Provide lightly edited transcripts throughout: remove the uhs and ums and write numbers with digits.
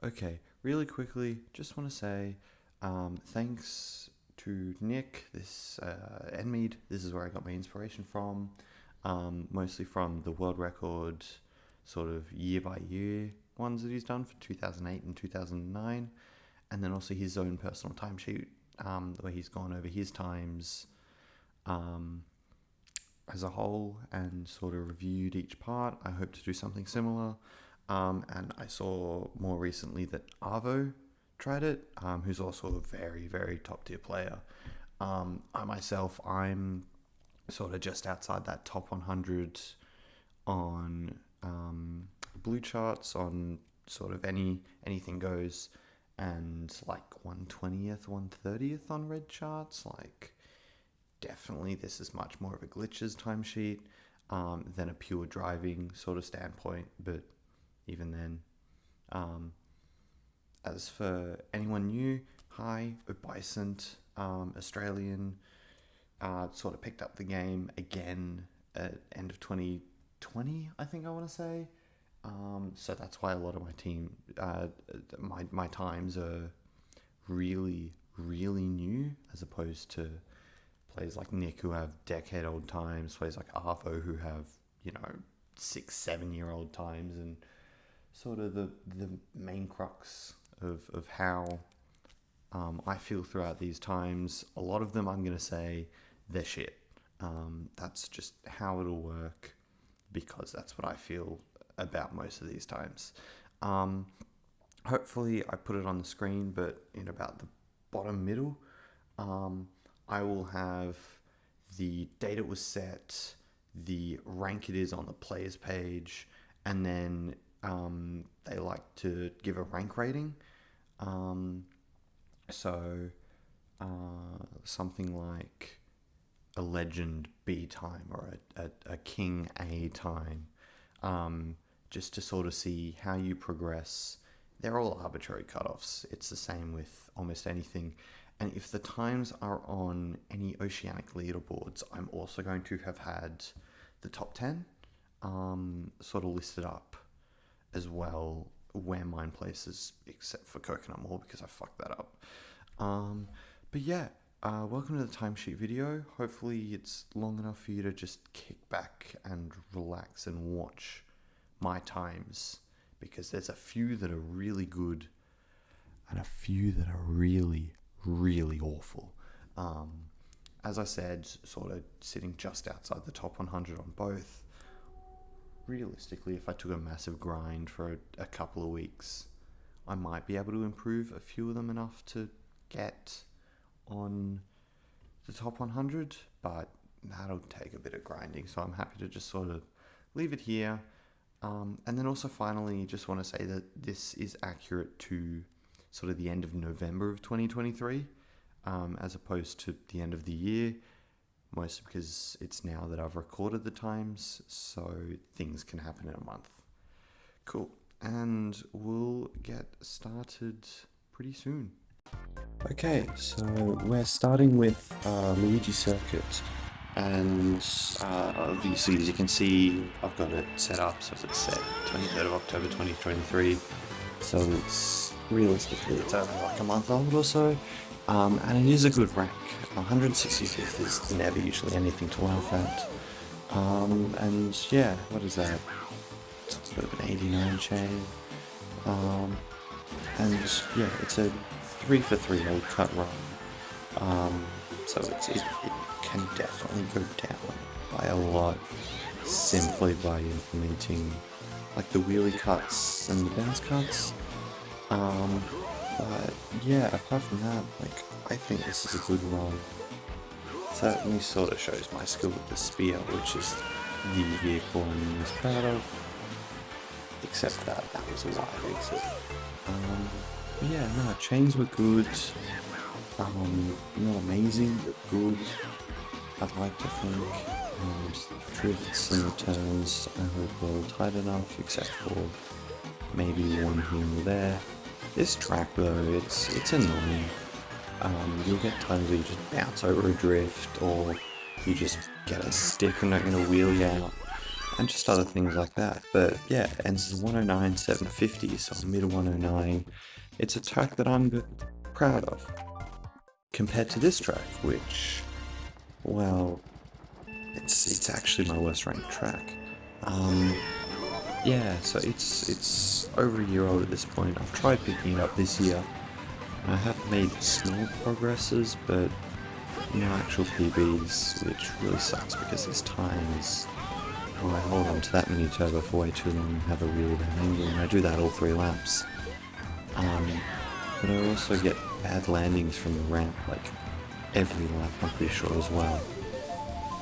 Okay, really quickly, just want to say thanks to Nick, Enmead. This is where I got my inspiration from, mostly from the world record sort of year by year ones that he's done for 2008 and 2009, and then also his own personal timesheet where he's gone over his times um, as a whole and sort of reviewed each part. I hope to do something similar. And I saw more recently that Arvo tried it, who's also a very, very top tier player. I'm sort of just outside that top 100 on blue charts, on sort of anything goes, and like 120th, 130th on red charts. Like, definitely this is much more of a glitches timesheet than a pure driving sort of standpoint, but even then. As for anyone new, hi, Obeisant, Australian, sort of picked up the game again at end of 2020, I think I want to say. So that's why a lot of my team, my times are really, really new, as opposed to players like Nick who have decade-old times, players like Arvo who have, 6, 7-year-old times, and sort of the main crux of how I feel throughout these times. A lot of them I'm going to say they're shit. That's just how it'll work, because that's what I feel about most of these times. Hopefully I put it on the screen, but in about the bottom middle, I will have the date it was set, the rank it is on the players page, and then they like to give a rank rating. So something like a legend B time or a king A time, just to sort of see how you progress. They're all arbitrary cutoffs. It's the same with almost anything. And if the times are on any oceanic leaderboards, I'm also going to have had the top 10 sort of listed up as well, where mine places, except for Coconut Mall, because I fucked that up. But yeah, welcome to the timesheet video. Hopefully it's long enough for you to just kick back and relax and watch my times, because there's a few that are really good and a few that are really, really awful. As I said, sort of sitting just outside the top 100 on both. Realistically, if I took a massive grind for a couple of weeks, I might be able to improve a few of them enough to get on the top 100, but that'll take a bit of grinding, so I'm happy to just sort of leave it here. And then also finally, just want to say that this is accurate to sort of the end of November of 2023, as opposed to the end of the year, mostly because it's now that I've recorded the times, so things can happen in a month. Cool, and we'll get started pretty soon. Okay, so we're starting with Luigi Circuit, and obviously, as you can see, I've got it set up, so it's set 23rd of October 2023, so it's realistically it's only like a month old or so, and it is a good rank. 165th is never usually anything to laugh at, and yeah, what is that? It's a bit of an 89 chain, and yeah, it's a 3 for 3 old cut run, so it can definitely go down by a lot simply by implementing like the wheelie cuts and the bounce cuts. But yeah, apart from that, like, I think this is a good run. Certainly sort of shows my skill with the spear, which is the vehicle I'm most proud of, except that was a wide exit. But yeah, no, chains were good, not amazing, but good, I'd like to think, and drifts and turns I hope were tight enough, except for maybe one here and there. This track though, it's annoying. You'll get times where you just bounce over a drift, or you just get a stick and don't get a wheelie out. and just other things like that. But yeah, it ends as 109.750, so mid 109. It's a track that I'm proud of. Compared to this track, which, well, it's actually my worst ranked track. Yeah, so it's over a year old at this point. I've tried picking it up this year. I have made small progresses, but no actual PBs, which really sucks because this time is... Well, I hold on to that mini turbo for way too long and have a really bad angle, and I do that all 3 laps. But I also get bad landings from the ramp, like every lap I'm pretty sure as well.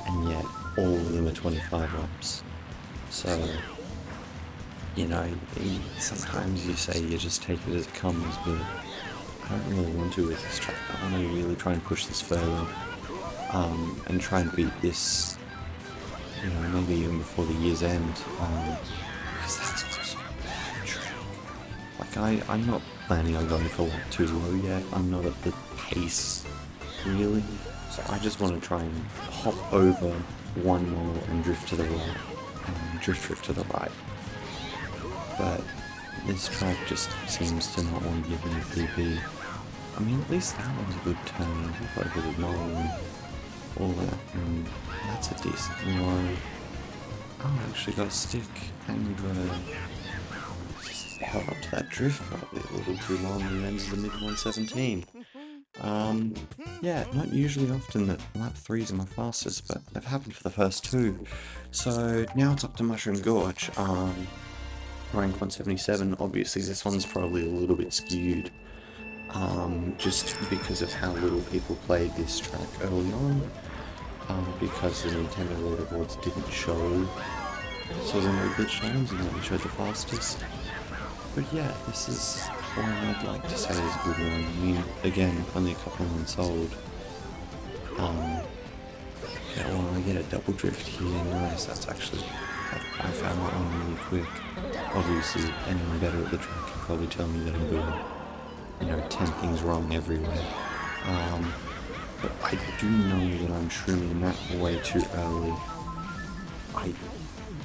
And yet, all of them are 25 laps. So, you know, sometimes you say you just take it as it comes, but I don't really want to with this track. I want to really try and push this further, and try and beat this, you know, maybe even before the year's end, because that's also a bad track. Like, I'm not planning on going for lap 2 low yet. I'm not at the pace, really. So I just want to try and hop over one more and drift to the right, and drift to the right. But this track just seems to not want to give me a PB. I mean, at least that one's a good turn. I've got a bit of knoll and all that, and that's a decent low. Oh, I actually got a stick, and we got a... Just held up to that drift probably a little too long, and ends the mid 117. Yeah, not usually often that lap 3s are my fastest, but they've happened for the first 2. So now it's up to Mushroom Gorge. Rank 177, obviously this one's probably a little bit skewed, just because of how little people played this track early on, because the Nintendo leaderboards didn't show, so the no glitch lanes, and only showed the fastest. But yeah, this is one I'd like to say is a good one. I mean, again, only a couple of months old. Yeah, well, I get a double drift here, nice, that's actually... I found that one really quick. Obviously, anyone better at the track can probably tell me that I'm doing, you know, 10 things wrong everywhere. But I do know that I'm shrooming that way too early. I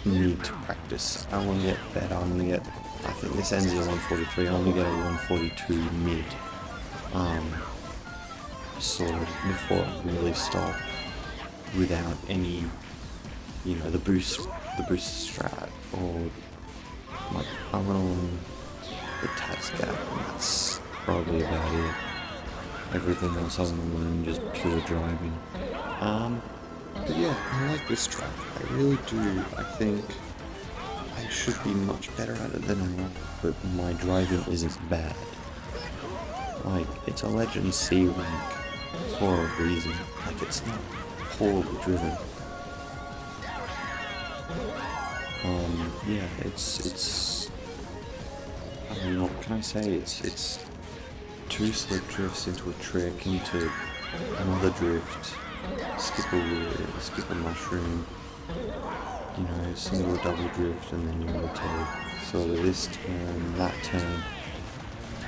need to practice. I want to get better. I'm going to get, I think this ends at 143. I'm going to get a 142 mid. Sort of before I really stop without any, you know, the boost strat, or like on the task gap, and that's probably about it. Everything else I want to learn just pure driving. But yeah, I like this track, I really do. I think I should be much better at it than I am, but my driving isn't bad. Like, it's a Legend C rank for a reason. Like, it's not poorly driven. Yeah, it's, I mean, what can I say, it's 2 slip drifts into a trick, into another drift, skip a wheel, skip a mushroom, you know, single double drift, and then you rotate, sort of this turn, that turn.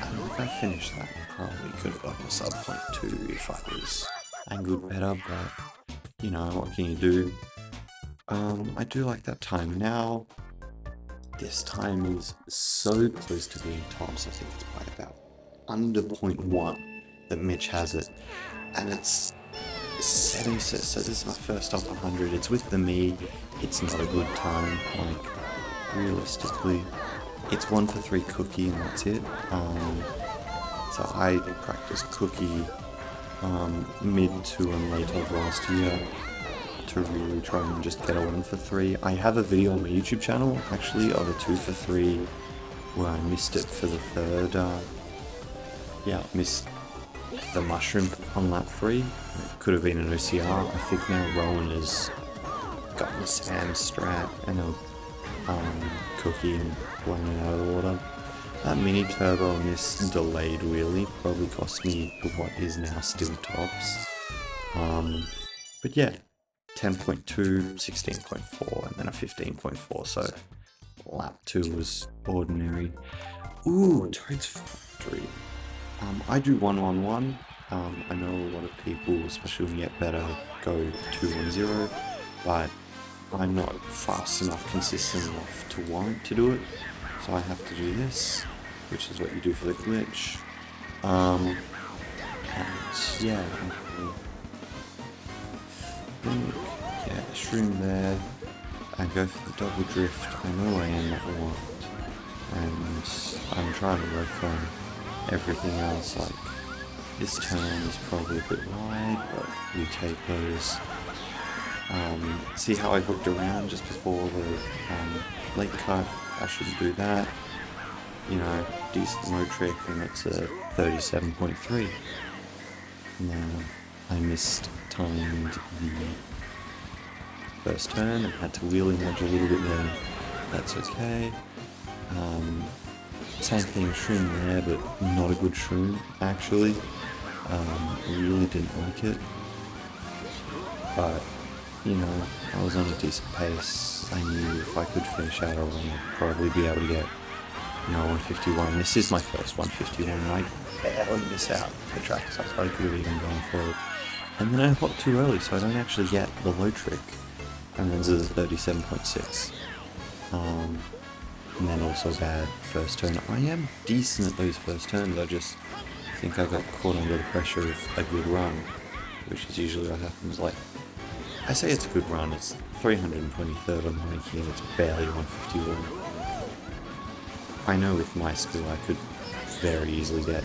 And if I finished that, I probably could have gotten a sub 0.2 if I was angled better, but, you know, what can you do? I do like that time. Now, this time is so close to being tops. I think it's by about under 0.1 that Mitch has it. And it's 76, so this is my first top 100. It's with the me. It's not a good time, like, realistically. It's 1 for 3 cookie and that's it. So I practiced cookie mid to and late of last year to really try and just get a 1 for 3. I have a video on my YouTube channel, actually, of a 2 for 3 where I missed it for the third, missed the mushroom on lap 3. It could have been an OCR. I think now Rowan has gotten Sam strat and a cookie and blown it out of the water. That mini turbo on this delayed wheelie probably cost me what is now still tops. But yeah, 10.2, 16.4, and then a 15.4, so lap 2 was ordinary. Ooh, Toad's Factory. I do 1-1-1. I know a lot of people, especially when you get better, go 2-1-0, but I'm not fast enough, consistent enough to warrant to do it. So I have to do this, which is what you do for the glitch. And yeah, I think, yeah, shroom there. I go for the double drift. I know I am at one. And I'm trying to work on everything else, like this turn is probably a bit wide, but we take those. See how I hooked around just before the late cut? I shouldn't do that. You know, decent low trick, and it's a 37.3. Now, I timed the first turn and had to wheeling wedge a little bit there. That's okay. Same thing, shroom there, but not a good shroom, actually. Really didn't like it. But, you know, I was on a decent pace. I knew if I could finish out a run, I'd probably be able to get, you know, 151. This is my first 151, and I barely miss out the track, so I probably could have even gone for it. And then I hopped too early, so I don't actually get the low trick. And then this is 37.6. And then also bad first turn. I am decent at those first turns, I just think I got caught under the pressure of a good run, which is usually what happens. Like, I say it's a good run, it's 323rd on the ranking, it's barely 151. I know with my skill I could very easily get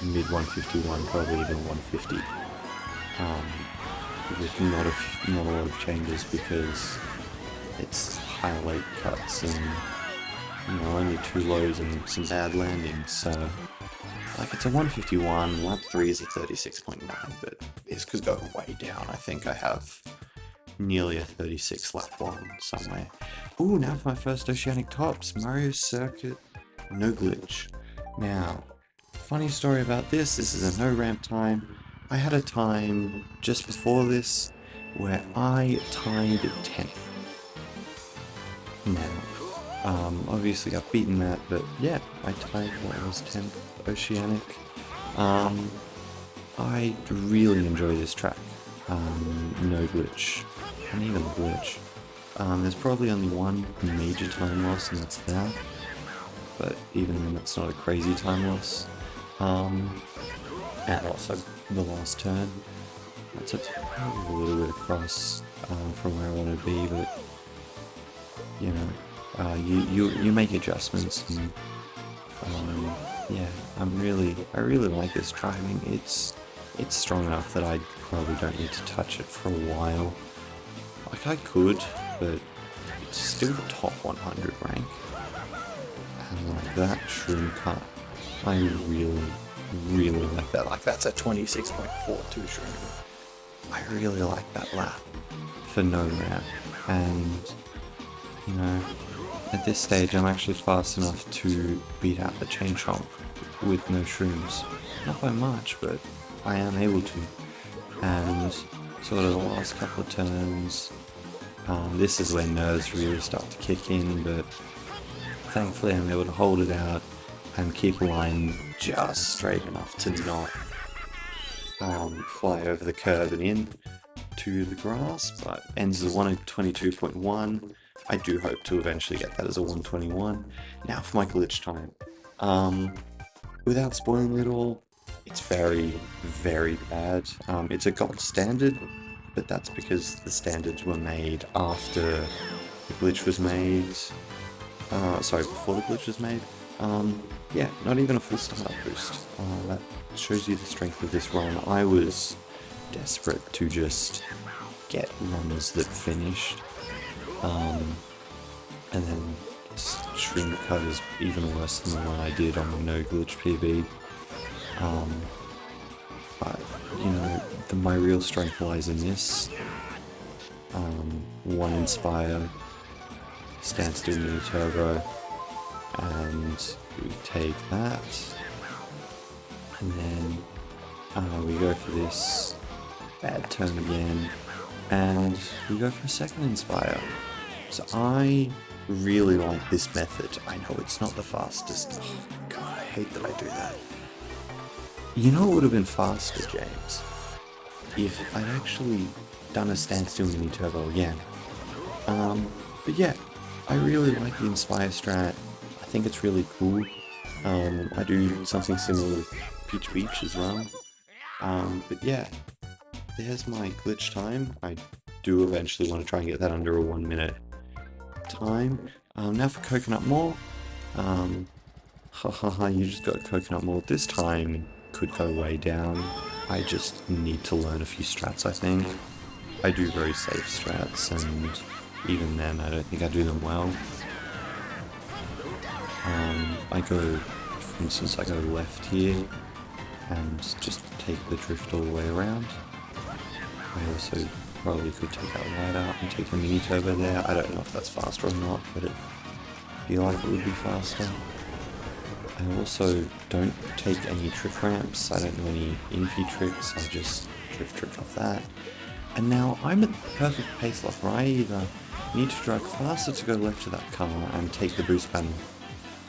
mid 151, probably even 150. With not a lot of changes, because it's high late cuts and, you know, only 2 lows and some bad landings, so like it's a 151, lap 3 is a 36.9, but this could go way down. I think I have nearly a 36 lap 1 somewhere. Ooh, now for my first Oceanic Tops, Mario Circuit, no glitch. Now, funny story about this is a no ramp time. I had a time just before this where I tied 10th. Now, obviously I've beaten that, but yeah, I tied what was 10th Oceanic. I really enjoy this track. No glitch, and even a glitch. There's probably only one major time loss, and that's that. But even then, it's not a crazy time loss. And also the last turn. That's a little bit across from where I want to be, but you know, you make adjustments, and yeah, I really like this driving. It's strong enough that I probably don't need to touch it for a while. Like I could, but it's still top 100 rank. And like that shroom cut, I really like that. Like that's a 26.42 shroom. I really like that lap for no ramp, and you know, at this stage I'm actually fast enough to beat out the chain chomp with no shrooms. Not by much, but I am able to. And sort of the last couple of turns, this is where nerves really start to kick in, but thankfully I'm able to hold it out and keep a line just straight enough to not fly over the curb and in to the grass, but ends as a 122.1. I do hope to eventually get that as a 121. Now for my glitch time. Without spoiling it all, it's very, very bad. It's a gold standard, but that's because the standards were made after the glitch was made. Sorry, before the glitch was made. Yeah, not even a full startup boost. That shows you the strength of this run. I was desperate to just get runs that finished. And then shroom cut is even worse than the one I did on the no glitch PB. But, you know, my real strength lies in this. One Inspire, standstill mini turbo, and we take that, and then we go for this bad turn again, and we go for a second Inspire. So I really like this method. I know it's not the fastest. Oh god, I hate that I do that. You know what would have been faster, James? If I'd actually done a standstill mini turbo again, But yeah, I really like the Inspire strat. I think it's really cool. I do something similar with Peach Beach as well. But yeah, there's my glitch time. I do eventually want to try and get that under a 1 minute time. Now for Coconut Mall. You just got Coconut Mall. This time could go way down. I just need to learn a few strats, I think. I do very safe strats, and even then I don't think I do them well. I go, for instance, I go left here and just take the drift all the way around. I also probably could take that right up and take a mini turbo there. I don't know if that's faster or not, but I feel like it would be faster. I also don't take any trick ramps. I don't know any infi tricks. I just drift trick off that. And now I'm at the perfect pace lock where I either need to drive faster to go left to that car and take the boost panel,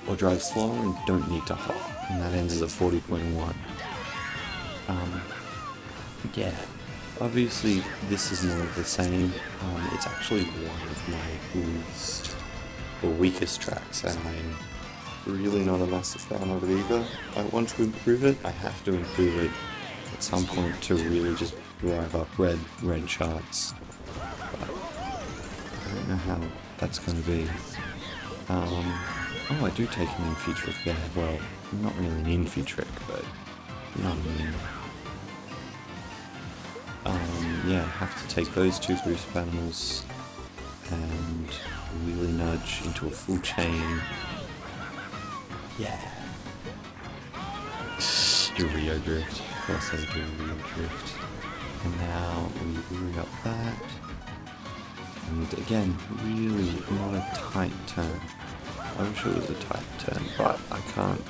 or drive slower and don't need to hop, and that ends at 40.1. Yeah, obviously this is more of the same. It's actually one of my least or weakest tracks, and I'm really not a massive fan of it either. I want to improve it. I have to improve it at some point to really just drive up red charts. But I don't know how that's going to be. Oh, I do take an infi trick there. Well, not really an infi trick, but you know what I mean. Yeah, I have to take those two boost panels and really nudge into a full chain. Yeah. Rio drift. Of course I do Rio drift. And now we bring up that. And again, really not a tight turn. I wish it was a tight turn, but I can't.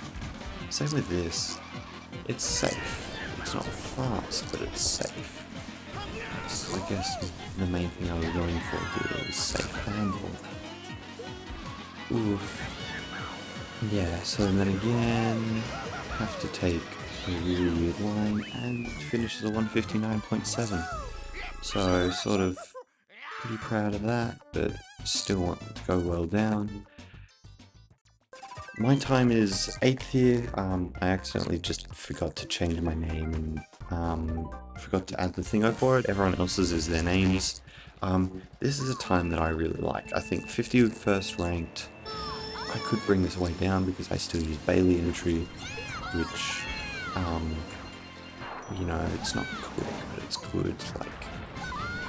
Same with this. It's safe. It's not fast, but it's safe. So I guess the main thing I was going for here is safe handle. Oof. Yeah, so then again, have to take a really weird line and finish as a 159.7. So sort of pretty proud of that, but still want to go well down. My time is 8th here. I accidentally just forgot to change my name and forgot to add the thingo for it. Everyone else's is their names. This is a time that I really like. I think 51st ranked. I could bring this way down because I still use Bailey entry, which, you know, it's not quick, but it's good. Like,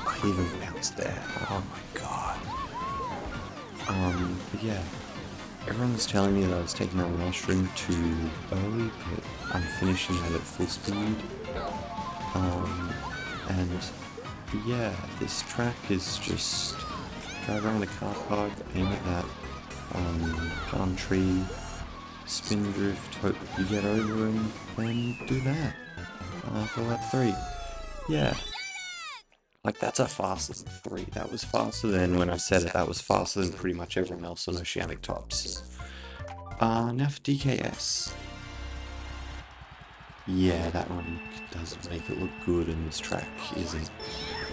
I even bounced there. Oh my god. But yeah. Everyone was telling me that I was taking that mushroom too early, but I'm finishing that at full speed. And yeah, this track is just drive around a car park, aim at that palm tree, spin drift, hope you get over and then do that for lap 3. Yeah. Like, that's a faster than 3. That was faster than, when I said it, that was faster than pretty much everyone else on Oceanic Tops. Now for DKS. Yeah, that one does make it look good, and this track isn't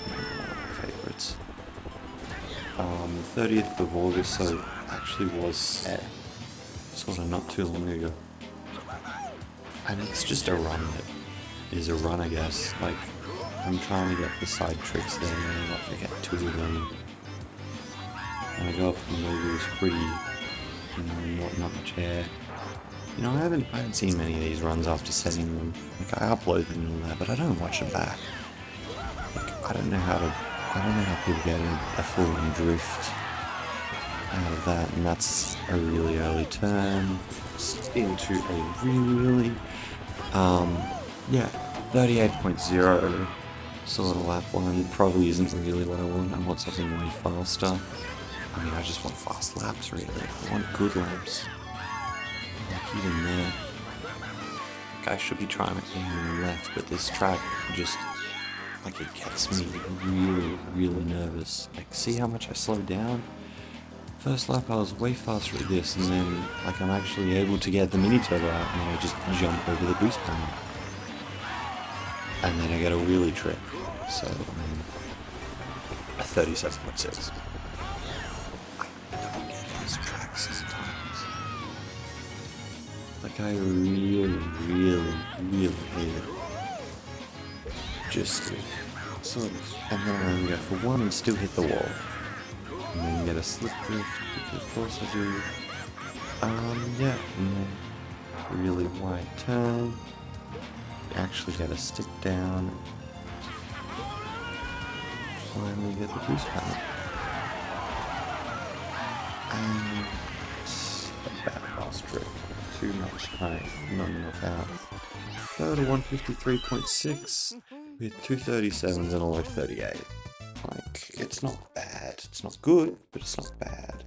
one of my favourites. 30th of August, so actually was set sort of not too long ago. And it's just a run that is a run, I guess. Like, I'm trying to get the side tricks there, like I get 2 of them. And I go up and over is pretty, you know, not much air. You know, I haven't seen many of these runs after setting them. Like, I upload them and all that, but I don't watch them back. Like, I don't know how people get a full-on drift out of that, and that's a really early turn into a really, yeah, 38.0. Sort of lap 1 probably isn't really what I want. I want something way faster. I mean, I just want fast laps, really. I want good laps. Like, even there. Like, I should be trying to aim left, but this track just, like, it gets me really, really nervous. Like, see how much I slowed down? First lap I was way faster at this, and then, like, I'm actually able to get the mini turbo out, and then I just jump over the boost panel. And then I get a wheelie trick, so a 37.6. this track sometimes. Like, I really, really, really hate it. Just sort of, and then I only go for one and still hit the wall. And then get a slip drift, which of course I do. Yeah, and then really wide turn. Actually get a stick down. Finally get the boost pattern. And a bad last trick. Too much time, not enough out. Go to 153.6 with 237s and a low 38. Like, it's not bad. It's not good, but it's not bad.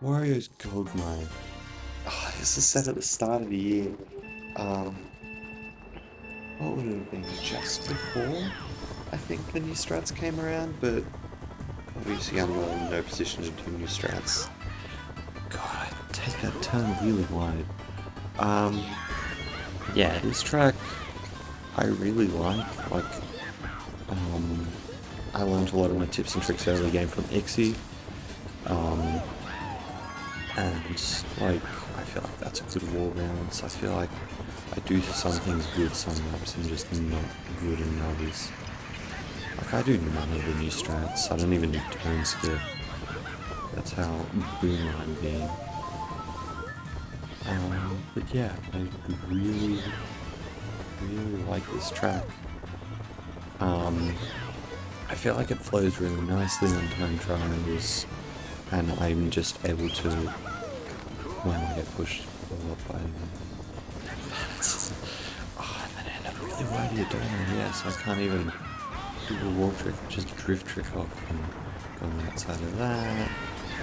Wario's Gold Mine. Oh, this is set at the start of the year. What would it have been? Just before, I think, the new strats came around, but obviously I'm not in no position to do new strats. God, I take that turn really wide. Yeah, this track I really like. I learned a lot of my tips and tricks early game from Ixie. And like, I feel like that's a good wall balance. I feel like I do some things good some maps and just not good in others. Like, I do none of the new strats. I don't even do turn skip. That's how boom I'm being. But yeah, I really, really like this track. I feel like it flows really nicely on time trials, and I'm just able to, when I get pushed a lot by and then I end up really wide here, don't I? Yeah, so I can't even do a wall trick, just drift trick off and go on the outside of that,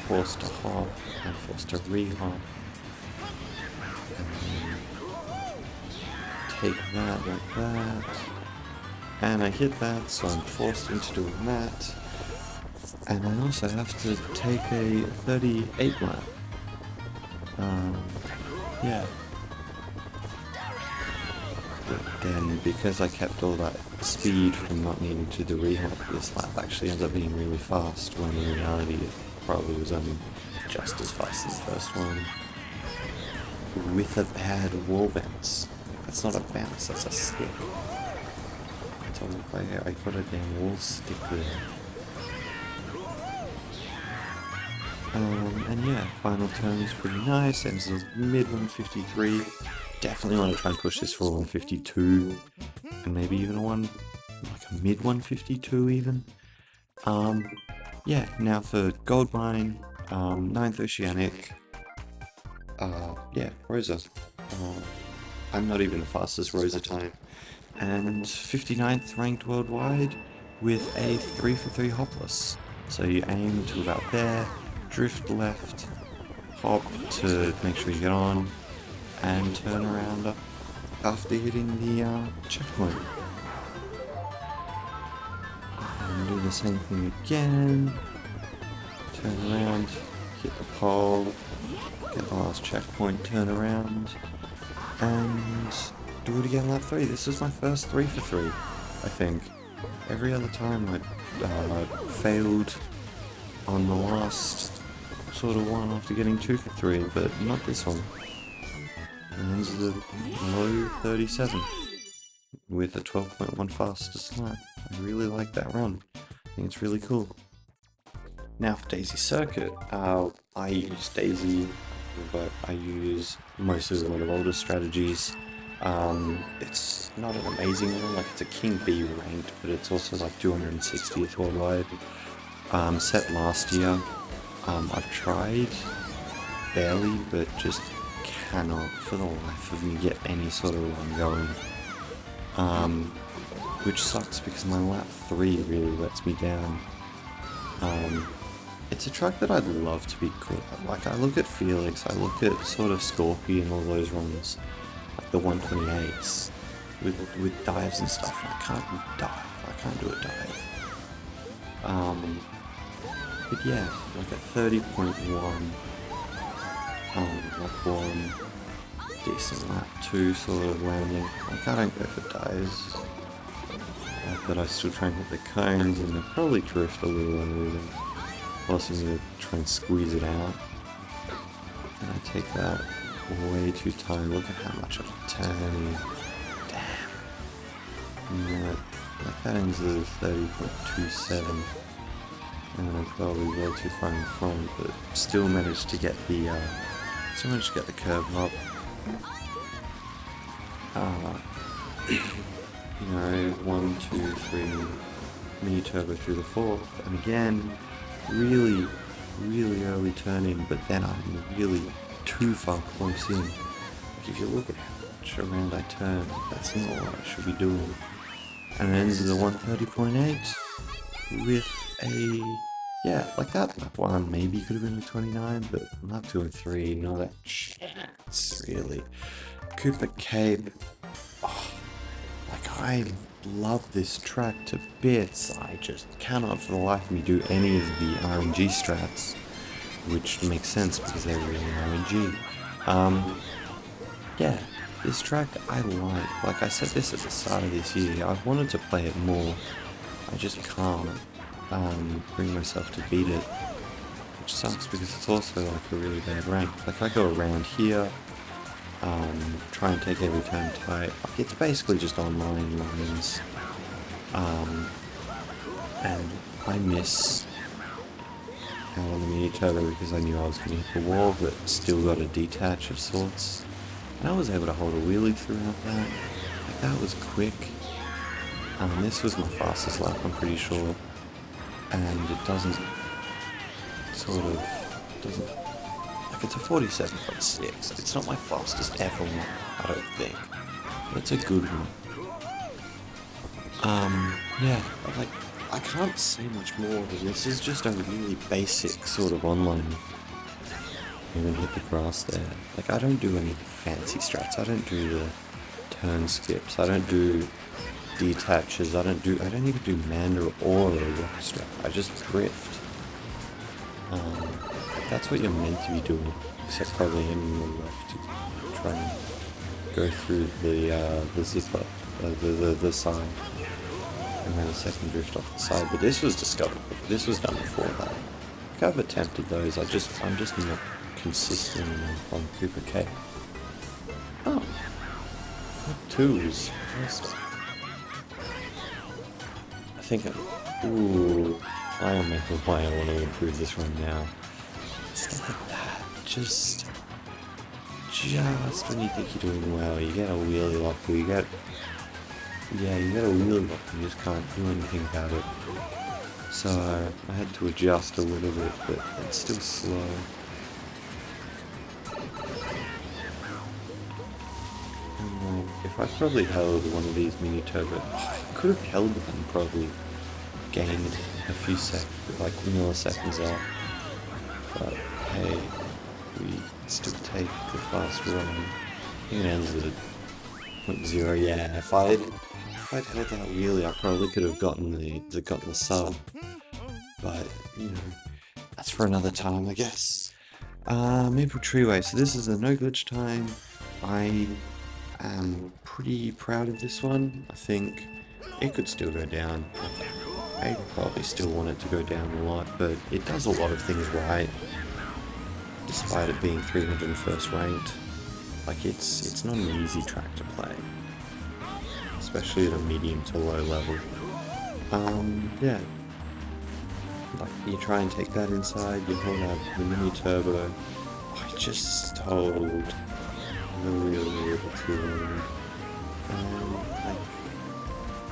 forced to hop, and forced to re-hop. Take that like that, and I hit that, so I'm forced into doing that, and I also have to take a 38 lap. Yeah. But then, because I kept all that speed from not needing to do rehab, this lap actually ends up being really fast, when in reality it probably was only just as fast as the first one. With a bad wall bounce. That's not a bounce, that's a stick. I got a damn wall stick there. And yeah, final turn is pretty nice, ends as mid 153. Definitely want to try and push this for 152, and maybe even like a mid 152 even. Yeah, now for Gold Mine, 9th Oceanic, yeah, Rosa. I'm not even the fastest Rosa time. And 59th ranked worldwide with a 3-for-3 hopless. So you aim to about there, drift left, hop to make sure you get on, and turn around after hitting the checkpoint. And do the same thing again. Turn around, hit the pole, get the last checkpoint, turn around, and do it again lap 3. This is my first 3-for-3, I think. Every other time I failed on the last sort of one after getting 2-for-3, but not this one. And ends the low 37 with a 12.1 fastest lap. I really like that run. I think it's really cool. Now for Daisy Circuit, I use Daisy, but I use mostly a lot of older strategies. It's not an amazing one, like it's a King B ranked, but it's also like 260th worldwide. Set last year. I've tried, barely, but just cannot for the life of me get any sort of run going. Which sucks because my lap 3 really lets me down. It's a track that I'd love to be good at. Like, I look at Felix, I look at sort of Scorpion and all those runs, like the 128s, with dives and stuff, and I can't dive, I can't do a dive. But yeah, like a 30.1, lap 1, decent lap 2 sort of landing. Like, I don't go for dives, but I still try and hit the cones, and they probably drift a little unruly. Plus, I'm going to try and squeeze it out. take that way too tight. Look at how much I'm turning. Damn. Yeah, like that ends at 30.27. And I'm probably way too far in front, but still managed to get the curve up. You know, 1, 2, 3 mini turbo through the fourth, and again, really early turn in, but then I'm really too far close in. Like if you look at how much around I turn, that's not what I should be doing. And it ends at a 130.8 with a, yeah, like that lap one maybe could have been a 29, but lap 2 and 3, not a chance, really. Cooper Cape, oh, like I love this track to bits. I just cannot for the life of me do any of the RNG strats, which makes sense because they're really RNG. Yeah, this track I like. Like I said this at the start of this year, I've wanted to play it more. I just can't bring myself to beat it, which sucks because it's also like a really bad rank. Like I go around here, try and take every turn tight. Like it's basically just online lines, and I miss out on the mini turbo because I knew I was going to hit the wall, but still got a detach of sorts. And I was able to hold a wheelie throughout that. Like that was quick. This was my fastest lap, I'm pretty sure. And it doesn't, like it's a 47.6. It's not my fastest ever one, I don't think. But it's a good one. Yeah, like, I can't say much more than this is just a really basic sort of online. Even hit the grass there. Like, I don't do any fancy strats. I don't do the turn skips. I don't do detaches. I don't even do Mander or a rock strap. I just drift. That's what you're meant to be doing, except probably aiming your left to try and go through the zipper, the side, and then a second drift off the side. But this was discovered. This was done before that. Like I've attempted those. I'm just not consistent enough on Cooper K. Oh, what 2 is first? I think ooh, I don't know why I want to improve this run now. Stuff like that. Just when you think you're doing well, you get a wheelie lock, or you get a wheelie lock and you just can't do anything about it. So I had to adjust a little bit, but it's still slow. And like, if I probably held one of these mini turbo, I could have held them and probably gained a few like milliseconds out. But hey, we still take the fast run. I think it ends at 0.0. Yeah, if I'd held that wheelie, I probably could have gotten the sub. But you know, that's for another time, I guess. Maple Treeway. So this is a no glitch time. I am pretty proud of this one. I think it could still go down. I probably still want it to go down a lot, but it does a lot of things right, despite it being 301st ranked. Like it's not an easy track to play, especially at a medium to low level. Yeah, like you try and take that inside, you hold out the mini turbo. I just hold the wheel too long. Like,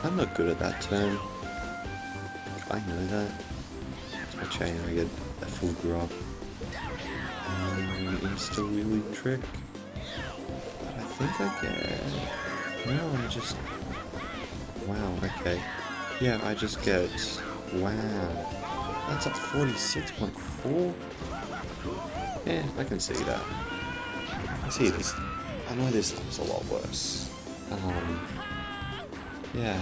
I'm not good at that turn. I know that. It's my chain, I get a full drop. Insta wheelie trick. But I think I get... No, I just... Wow, okay. Yeah, I just get... Wow. That's at 46.4? Yeah, I can see that. I see this. I know this looks a lot worse. Yeah.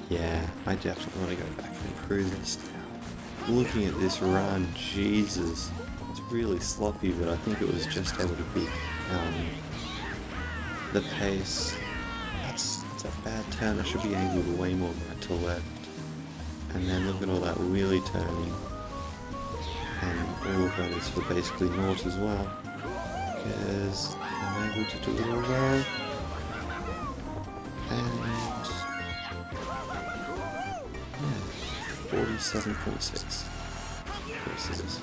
Yeah, I definitely want to go back and improve this now. Looking at this run, Jesus, it's really sloppy, but I think it was just able to beat the pace. That's a bad turn. I should be able to way more right to left. And then look at all that wheelie turning. And all of that is for basically naught as well, because I'm able to do it all well. And yeah, 47.6. Of course it is.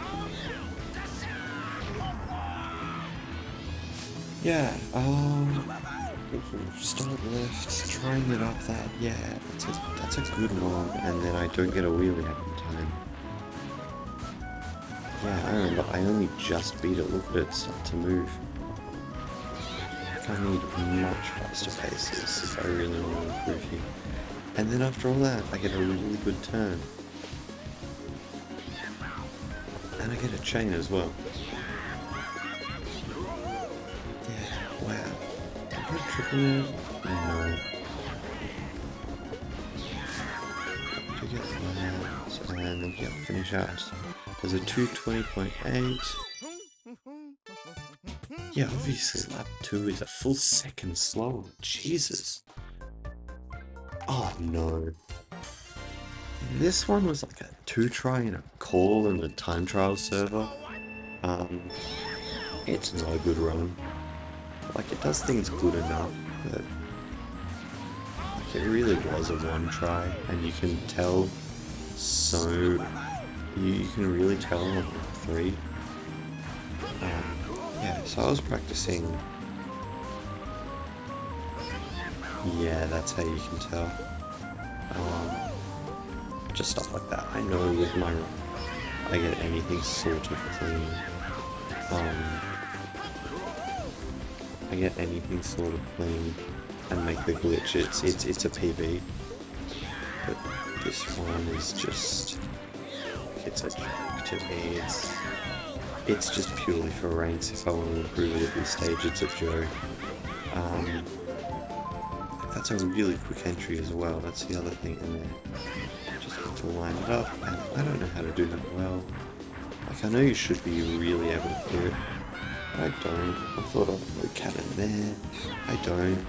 Yeah, start left, trying it up that, yeah, that's a good one, and then I don't get a wheelie every time. Yeah, I remember, I only just beat it, look at it start to move. I need much faster paces if I really want to improve here. And then after all that, I get a really good turn. And I get a chain as well. Yeah, wow. Did I get a triple there? No. I get that, and then yeah, finish out. There's a 220.8. Yeah, obviously lap 2 is a full second slower. Jesus. Oh no. This one was like a 2-try and a call in the time trial server. It's not a good run. Like, it does things good enough, but like, it really was a 1-try, and you can tell so... You can really tell on 3. Yeah, so I was practicing. Yeah, that's how you can tell. Just stuff like that. I know with my run, I get anything sort of clean. I get anything sort of clean and make the glitch. It's a PB, but this one is just. It's a joke to me. It's just purely for ranks. If I want to improve it at this stage, it's a joke. That's a really quick entry as well. That's the other thing in there. Just have to line it up, and I don't know how to do that well. Like, I know you should be really able to do it. I don't. I thought I'd put cat in there. I don't.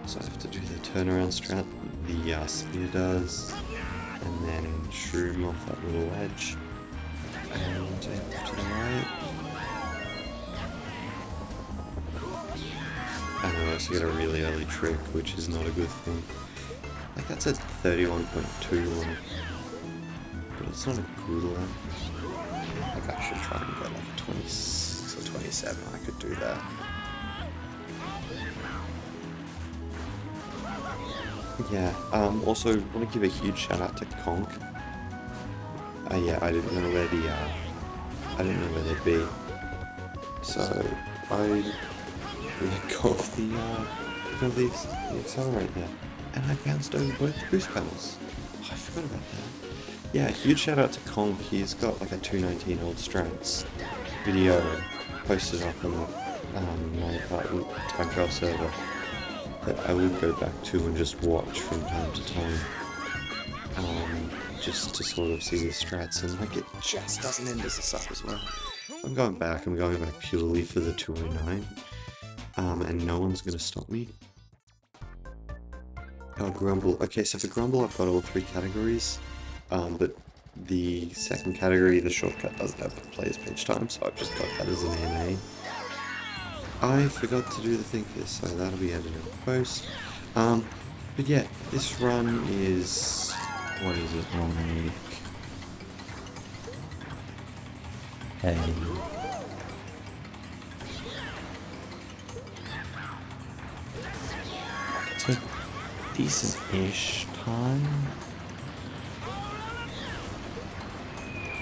So I have to do the turnaround strat the spear does, and then shroom off that little edge. And to the right. And I also get a really early trick, which is not a good thing. Like, that's a 31.2 one, but it's not a good one. Like, I should try and get like a 26 or 27, I could do that. Yeah, also want to give a huge shout out to Conk. Yeah, I didn't know where they'd be. So I let go of the accelerator, and I bounced over both the boost panels. Oh, I forgot about that. Yeah, huge shout out to Conk. He's got like a 219 old strats video posted up on my time trial server that I would go back to and just watch from time to time. Just to sort of see the strats, and like, it just doesn't end as a sub as well. I'm going back purely for the 209, and no one's gonna stop me. Oh, Grumble. Okay, so for Grumble I've got all 3 categories, but the second category, the shortcut, doesn't have the player's pitch time, so I've just got that as an ANA. I forgot to do the thing for this, so that'll be added in post. But yeah, this run is... What is it, Monique? Hey. It's a decent-ish time,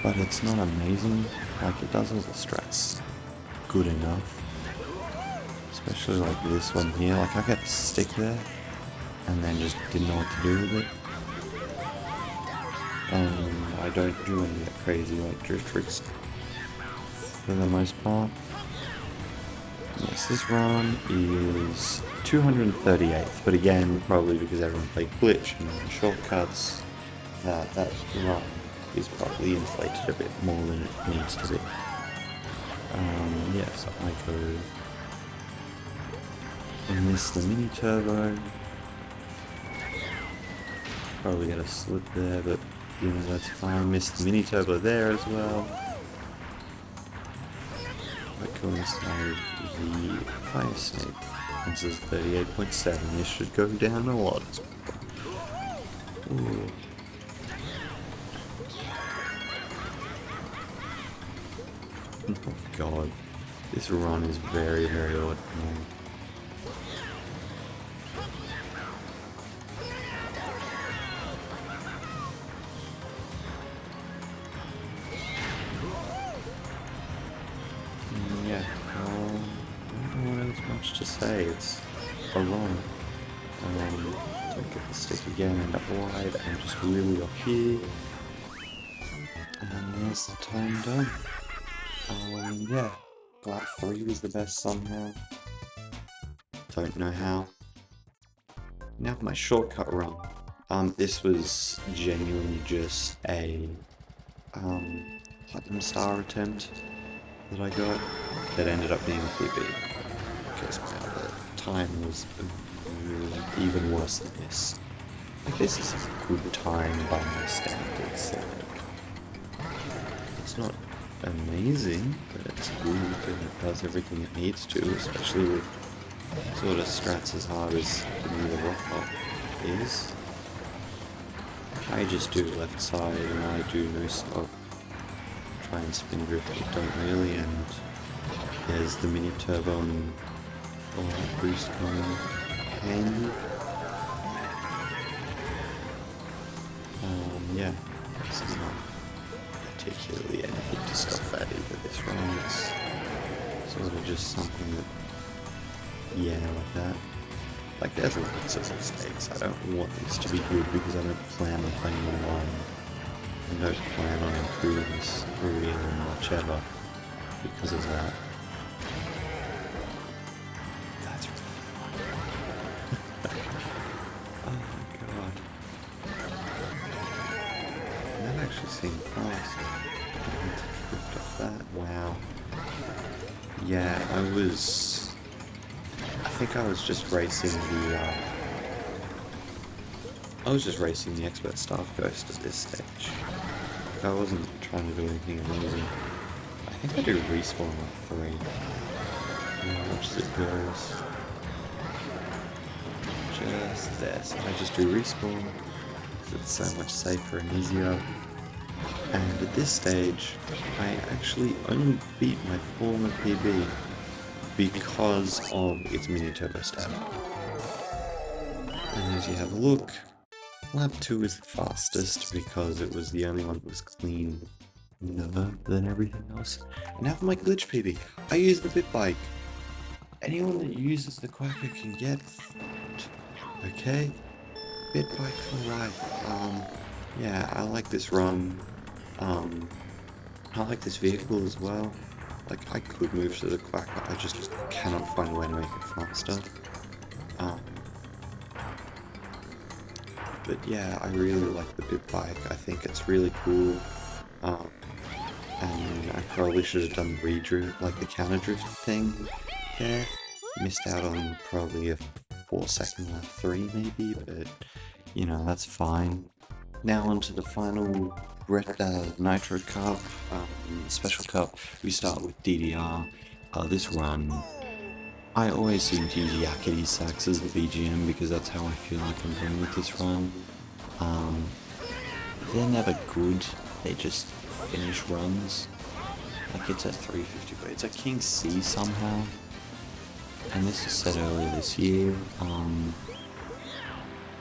but it's not amazing. Like, it does all the strats good enough. Especially like this one here. Like, I got stick there, and then just didn't know what to do with it. And I don't do any of that crazy like drift tricks for the most part. Yes, this run is 238th, but again, probably because everyone played glitch and shortcuts, that run is probably inflated a bit more than it needs to be. Yeah, so I go and miss the mini turbo. Probably get a slip there, but you know, that's fine. Missed the mini turbo there as well. going to say the fire snake. This is 38.7. This should go down a lot. Ooh. Oh god, this run is very, very ordinary. Yeah, I don't know what else much to say. It's a run. Don't get the stick again, end up wide, and just really up here. And there's the time done. Yeah, Glad 3 was the best somehow. Don't know how. Now for my shortcut run. This was genuinely just a platinum star attempt that I got that ended up being a PB. Because the time was even worse than this. Like, this is a good time by my standards. Like, it's not amazing, but it's good and it does everything it needs to, especially with sort of strats as hard as the new rock hop is. I just do left side and I do no stop. Try and spin drift, but don't really, and there's the mini turbo and all that boost going handy. Yeah, this is not particularly anything to stop at either. This run is sort of just something that, yeah, like that. Like, there's lots of mistakes. I don't want this to be good because I don't plan on playing online. I don't plan on improving this really much ever because of that. That's really oh my god. That actually seemed fast. I need to drift off that. Wow. Yeah, I think I was just racing the expert staff ghost at this stage. Like, I wasn't trying to do anything amazing. I think I do respawn at 3. Watch as it goes. Just there. So I just do respawn because it's so much safer and easier. And at this stage, I actually only beat my former PB because of its mini turbo stat. And as you have a look, lap 2 is the fastest because it was the only one that was cleaner than everything else. And now for my glitch PB, I use the bit bike. Anyone that uses the Quacker can get fucked. Okay? Bit bike for life. Yeah, I like this run. I like this vehicle as well. Like, I could move to the Quacker, I just cannot find a way to make it faster. But yeah, I really like the bit bike. I think it's really cool. And I probably should have done redrift, like the counter drift thing there. Missed out on probably a 4-second lap 3 maybe, but you know, that's fine. Now onto the final Nitro Cup, Special Cup. We start with DDR. This run, I always seem to use Yakety Sax as the BGM because that's how I feel like I'm going with this run. They're never good, they just finish runs. Like, it's a 350, but it's a King C somehow. And this was said earlier this year.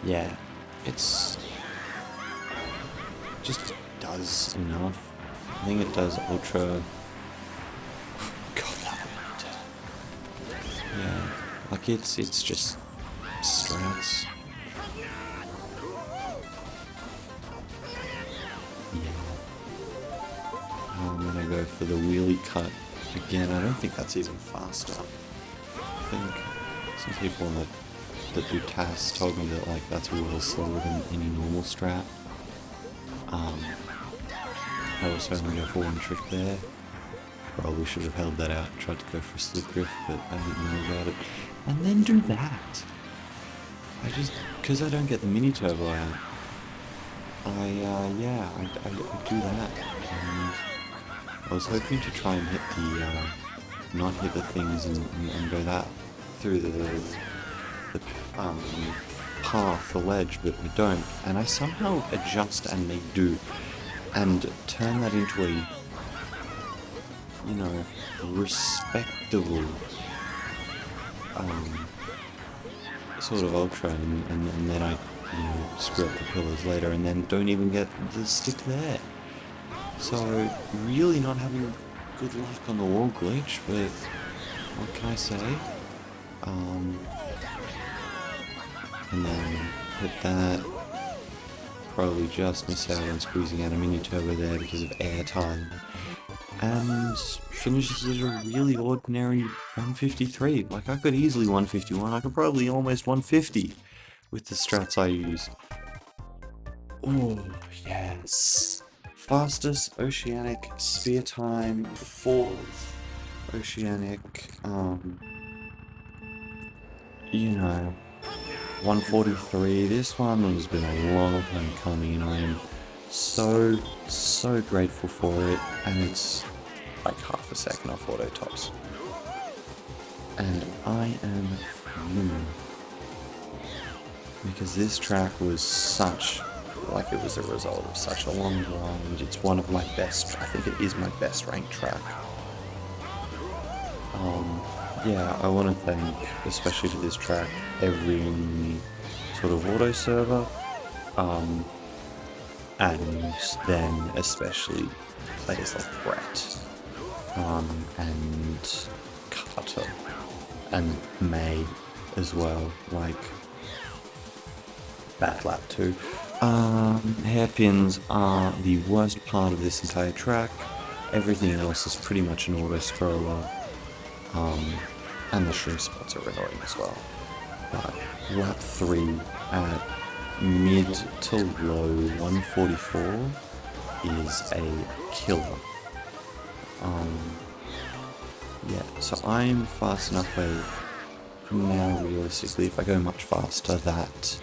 Yeah, it's just does enough. I think it does ultra. God, that one. Yeah, like it's just strats. Yeah. I'm gonna go for the wheelie cut again. I don't think that's even faster. I think some people that do tasks told me that like that's a little slower than any normal strat. I was only go for one trick there. Probably should have held that out and tried to go for a slip drift, but I didn't know about it. And then do that. Because I don't get the mini turbo out. I do that. And I was hoping to try and hit not hit the things and go that through the path, the ledge, but I don't. And I somehow adjust and they do. And turn that into a, you know, respectable sort of ultra, and then I, you know, screw up the pillars later and then don't even get the stick there. So really not having good luck on the wall glitch, but what can I say? And then hit that. Probably just miss out on squeezing out a mini turbo there because of air time. And finishes at a really ordinary 153. Like, I could easily 151, I could probably almost 150 with the strats I use. Oh, yes. Fastest Oceanic Sphere Time, 4th Oceanic, you know, 143. This one has been a long time coming, and I am so grateful for it, and it's like half a second off auto tops. And I am fuming because this track was such, like, it was a result of such a long grind. It's one of my best, I think it is my best ranked track. Yeah, I want to thank, especially to this track, every sort of auto server, and then especially players like Brett, and Carter, and May as well, like Bad Lap 2. Hairpins are the worst part of this entire track. Everything else is pretty much an auto scroller. And the shrimp spots are annoying as well. But lap 3 at mid to low 144 is a killer. Yeah, so I'm fast enough where now realistically if I go much faster that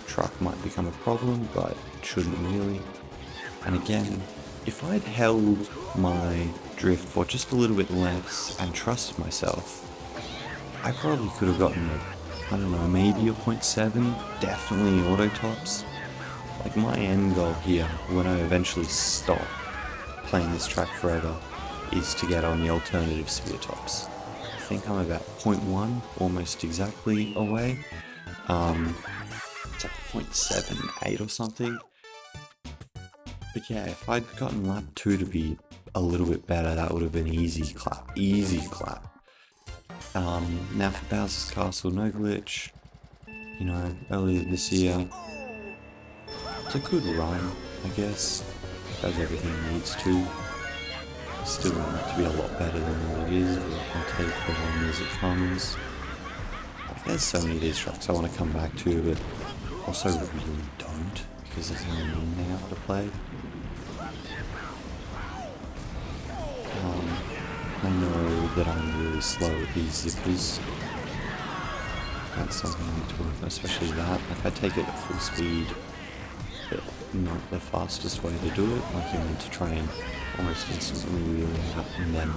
truck might become a problem, but it shouldn't really. And again, if I'd held my drift for just a little bit less and trusted myself, I probably could have gotten I don't know, maybe a 0.7, definitely auto tops. Like, my end goal here, when I eventually stop playing this track forever, is to get on the alternative sphere tops. I think I'm about 0.1, almost exactly away. It's like 0.78 or something. But yeah, if I'd gotten lap 2 to be a little bit better, that would have been easy clap. Now for Bowser's Castle, no glitch. You know, earlier this year. It's a good run, I guess. Does everything it needs to. Still want it to be a lot better than what it is, but I'll take the one as it comes. There's so many of these tracks I want to come back to, but also really don't, because there's no meaning now to play. I know that I'm really slow at these zippers. That's something I need to work on, especially that. Like, I take it at full speed, but not the fastest way to do it. Like, you need to try and almost instantly wheel out and then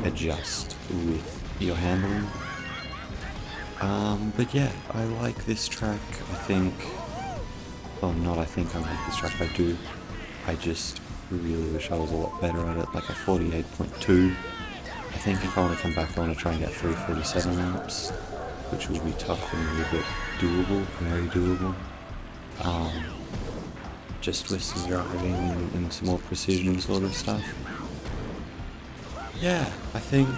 adjust with your handling. But yeah, I like this track. I think, well, not I think I like this track, I do. I just really wish I was a lot better at it, like a 48.2. I think if I want to come back, I want to try and get 347 laps, which will be tough and a little bit doable, very doable. Just with some driving and some more precision sort of stuff. Yeah, I think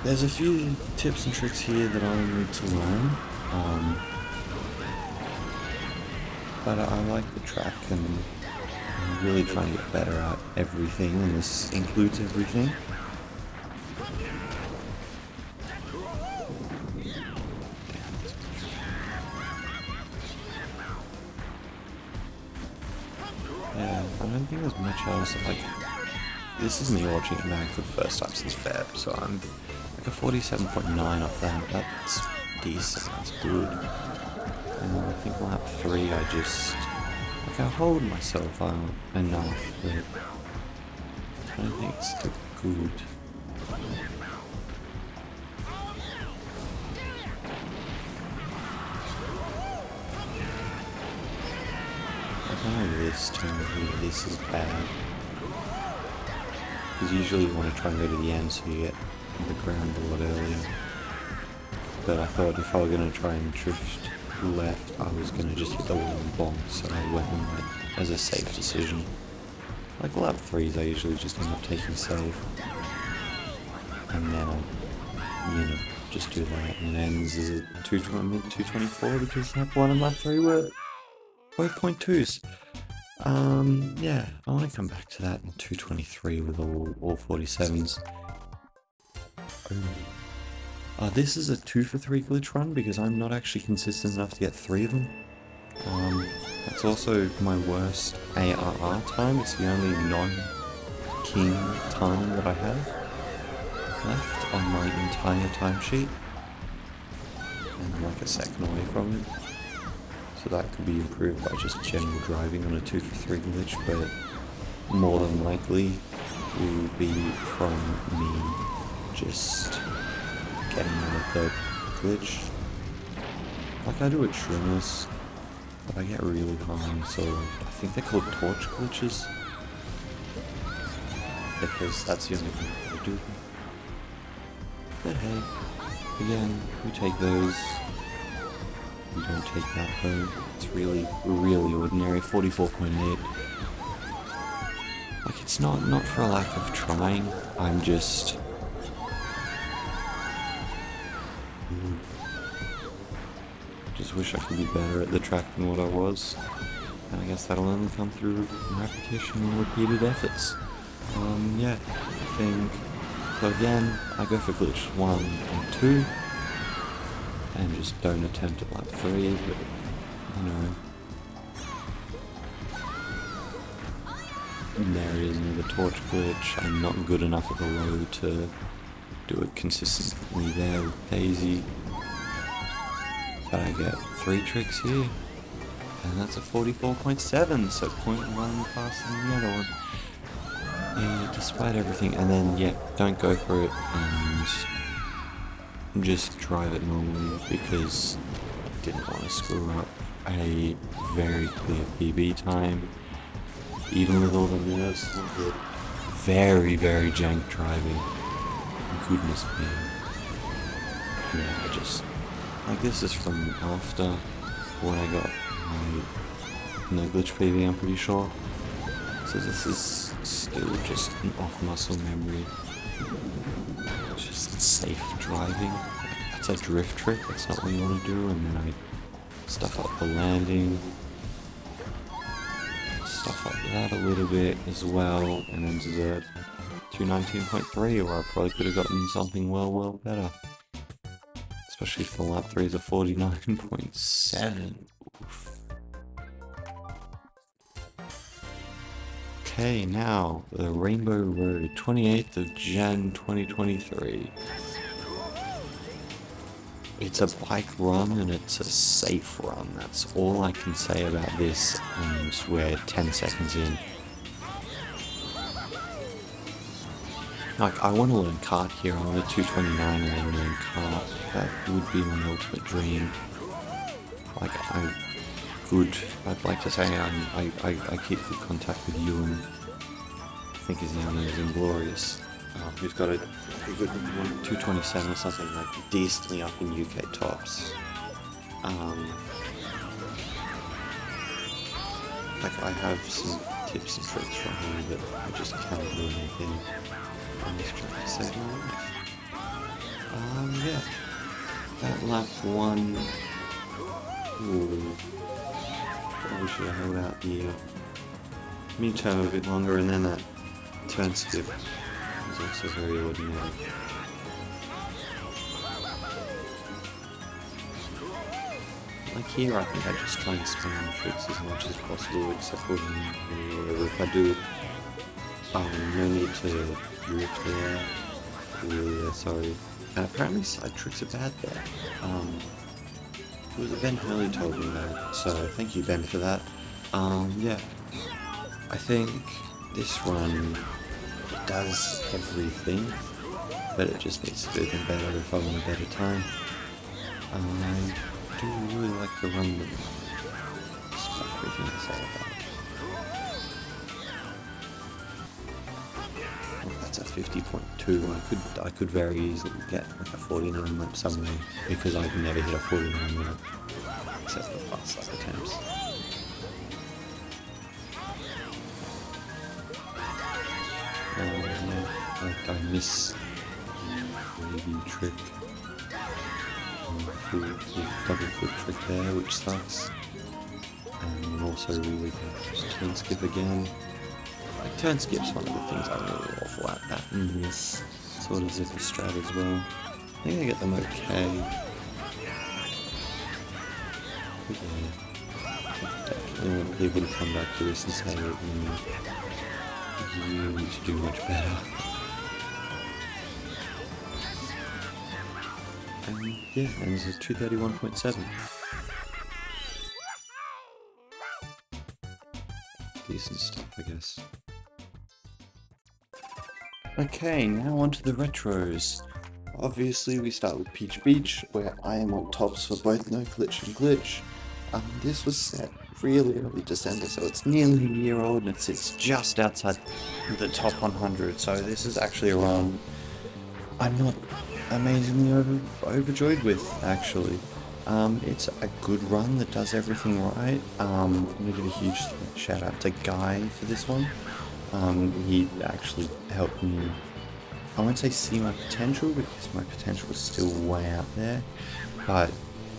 there's a few tips and tricks here that I need to learn. But I like the track and I'm really trying to get better at everything, and this includes everything. Yeah, I don't think there's much else. Like, this is me watching it back for the first time since Feb, so I'm like a 47.9 off that. That's decent, that's good. And then I think lap 3 I just, like, I hold myself out enough, but I don't think it's still good. just tell me this is bad. Because usually you want to try and go to the end so you get the ground a lot earlier. But I thought if I were going to try and drift left, I was going to just hit the wall and bonk, so I went in right as a safe decision. Like lap 3s, I usually just end up taking safe. And then I, just do that, and it ends as a 224 because lap 1 and lap 3 were both 0.2s. Yeah, I want to come back to that in 223 with all 47s. This is a 2 for 3 glitch run because I'm not actually consistent enough to get 3 of them. That's also my worst ARR time. It's the only non-king time that I have left on my entire timesheet. And I'm like a second away from it. So that could be improved by just general driving on a 2 for 3 glitch, but more than likely it will be from me just getting out of the glitch. Like I do a trimless, but I get really high, so I think they're called torch glitches. Because that's the only thing I do. But hey, again, we take those. We don't take that though. It's really ordinary. 44.8. Like it's not for a lack of trying. I'm just wish I could be better at the track than what I was. And I guess that'll only come through repetition and repeated efforts. Yeah, I think so. Again, I go for glitch 1 and 2. And just don't attempt at lap 3, but, there is the torch glitch. I'm not good enough at the low to do it consistently there with Daisy. But I get 3 tricks here. And that's a 44.7, so 0.1 faster than the other one. Yeah, despite everything. And then, yeah, don't go for it and just drive it normally because I didn't want to screw up a very clear PB time, even with all the nerves of it. Very jank driving. Goodness me. Yeah, I just like this is from after when I got my no glitch PB, I'm pretty sure. So this is still just an off muscle memory. Just safe driving. That's a drift trick, that's not what you want to do, and then I stuff up the landing, stuff up that a little bit as well, and then to 219.3 where I probably could have gotten something well better. Especially for lap 3 is a 49.7. Okay, now the Rainbow Road, 28th of Jan 2023. It's a bike run and it's a safe run. That's all I can say about this, and we're 10 seconds in. Like, I want to learn kart here. I want a 229 and then learn kart. That would be my ultimate dream. Like, I'd like to say I keep good contact with you, and I think his name is Inglorious. Who's got a good 227 or something, like decently up in UK tops. Like I have some tips and tricks from him, but I just can't do anything on this track to save my life. Yeah. That lap 1. Ooh. Probably should have held out the mid-turn a bit longer, and then that turn skip was also very ordinary. Like here, I think I just try and spam tricks as much as possible, except for whatever. If I do, no need to drift there. Yeah, sorry. And apparently side tricks are bad there. It was Ben Hurley told me that, so thank you Ben for that. Yeah, I think this run does everything, but it just needs to do them better if I want a better time. I do really like the run, despite everything I say about it. 50.2. I could very easily get like a 49 lap somewhere because I've never hit a 49 lap except for fast lap attempts. Yeah, I miss wavy trick. Full double flip trick there, which sucks. And also really bad turn skip again. Like, turn skip's one of the things I'm really awful at that in this sort of zipper strat as well. I think I get them okay. But yeah, definitely want people to come back to this and say that you need to do much better. And yeah, ends at 231.7. Decent stuff, I guess. Okay, now onto the retros. Obviously, we start with Peach Beach, where I am on tops for both No Glitch and Glitch. This was set really early December, so it's nearly a year old, and it sits just outside the top 100. So this is actually a run I'm not amazingly overjoyed with, actually. It's a good run that does everything right. I'm going to give a huge shout out to Guy for this one. He actually helped me, I won't say see my potential, because my potential is still way out there, but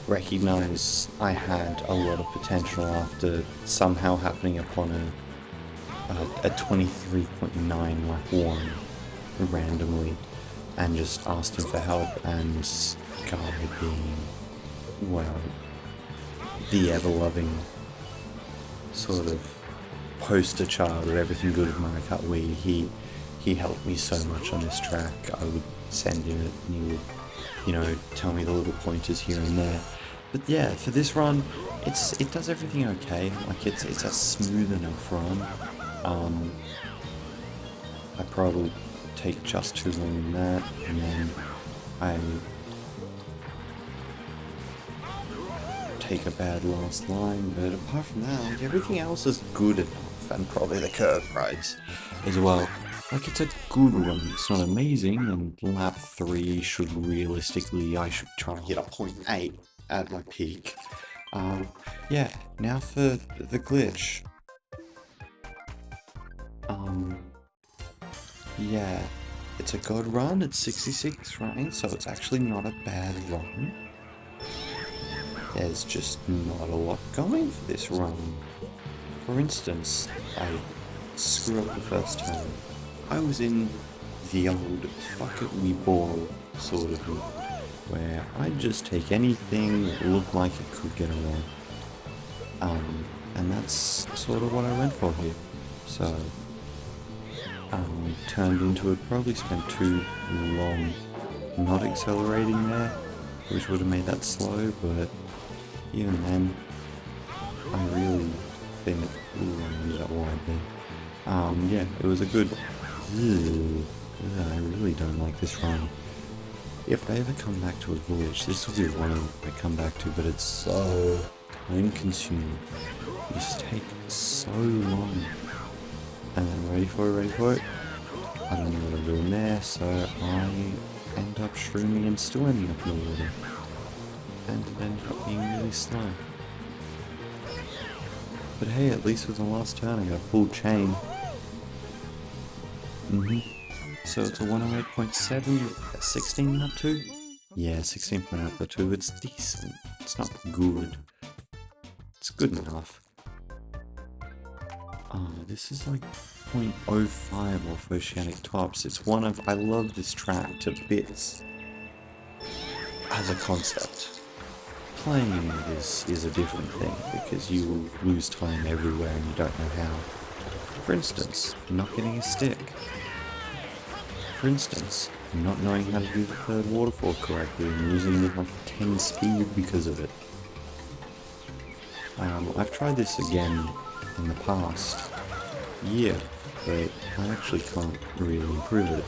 recognize I had a lot of potential after somehow happening upon a 23.9 lap one randomly, and just asked him for help, and Guy being, well, the ever-loving sort of poster child of everything good with Mario Kart Wii, he helped me so much on this track. I would send him it and he would, you know, tell me the little pointers here and there. But yeah, for this run, it does everything okay. Like, it's a smooth enough run. I probably take just too long in that, and then I take a bad last line, but apart from that, like, everything else is good enough, and probably the curve rides as well. Like, it's a good run, it's not amazing, and lap 3 should realistically, I should try and hit a 0.8 at my peak. Yeah, now for the glitch. Yeah, it's a good run, it's 66 running, so it's actually not a bad run. There's just not a lot going for this run. For instance, I screw up the first turn. I was in the old fuck it we ball sort of mood, where I'd just take anything that looked like it could get around. And that's sort of what I went for here. So, turned into it, probably spent too long not accelerating there, which would have made that slow, but even then, I really think, ooh, I ended up wide there. Yeah, it was a good, I really don't like this run. If they ever come back to a glitch, this will be one I come back to, but it's so time consuming. You just take so long. And then ready for it. I don't know what I'm doing there, so I end up shrooming and still ending up in the water. And it ended up being really slow. But hey, at least with the last turn I got a full chain. So it's a 108.7, a 16 up 2? Yeah, 16 up 2, it's decent. It's not good. It's good enough. This is like 0.05 off Oceanic Tops. It's one of, I love this track to bits as a concept. Playing it is a different thing, because you will lose time everywhere and you don't know how. For instance, not getting a stick. For instance, not knowing how to do the third waterfall correctly and losing with like 10 speed because of it. I've tried this again in the past year, but I actually can't really improve it.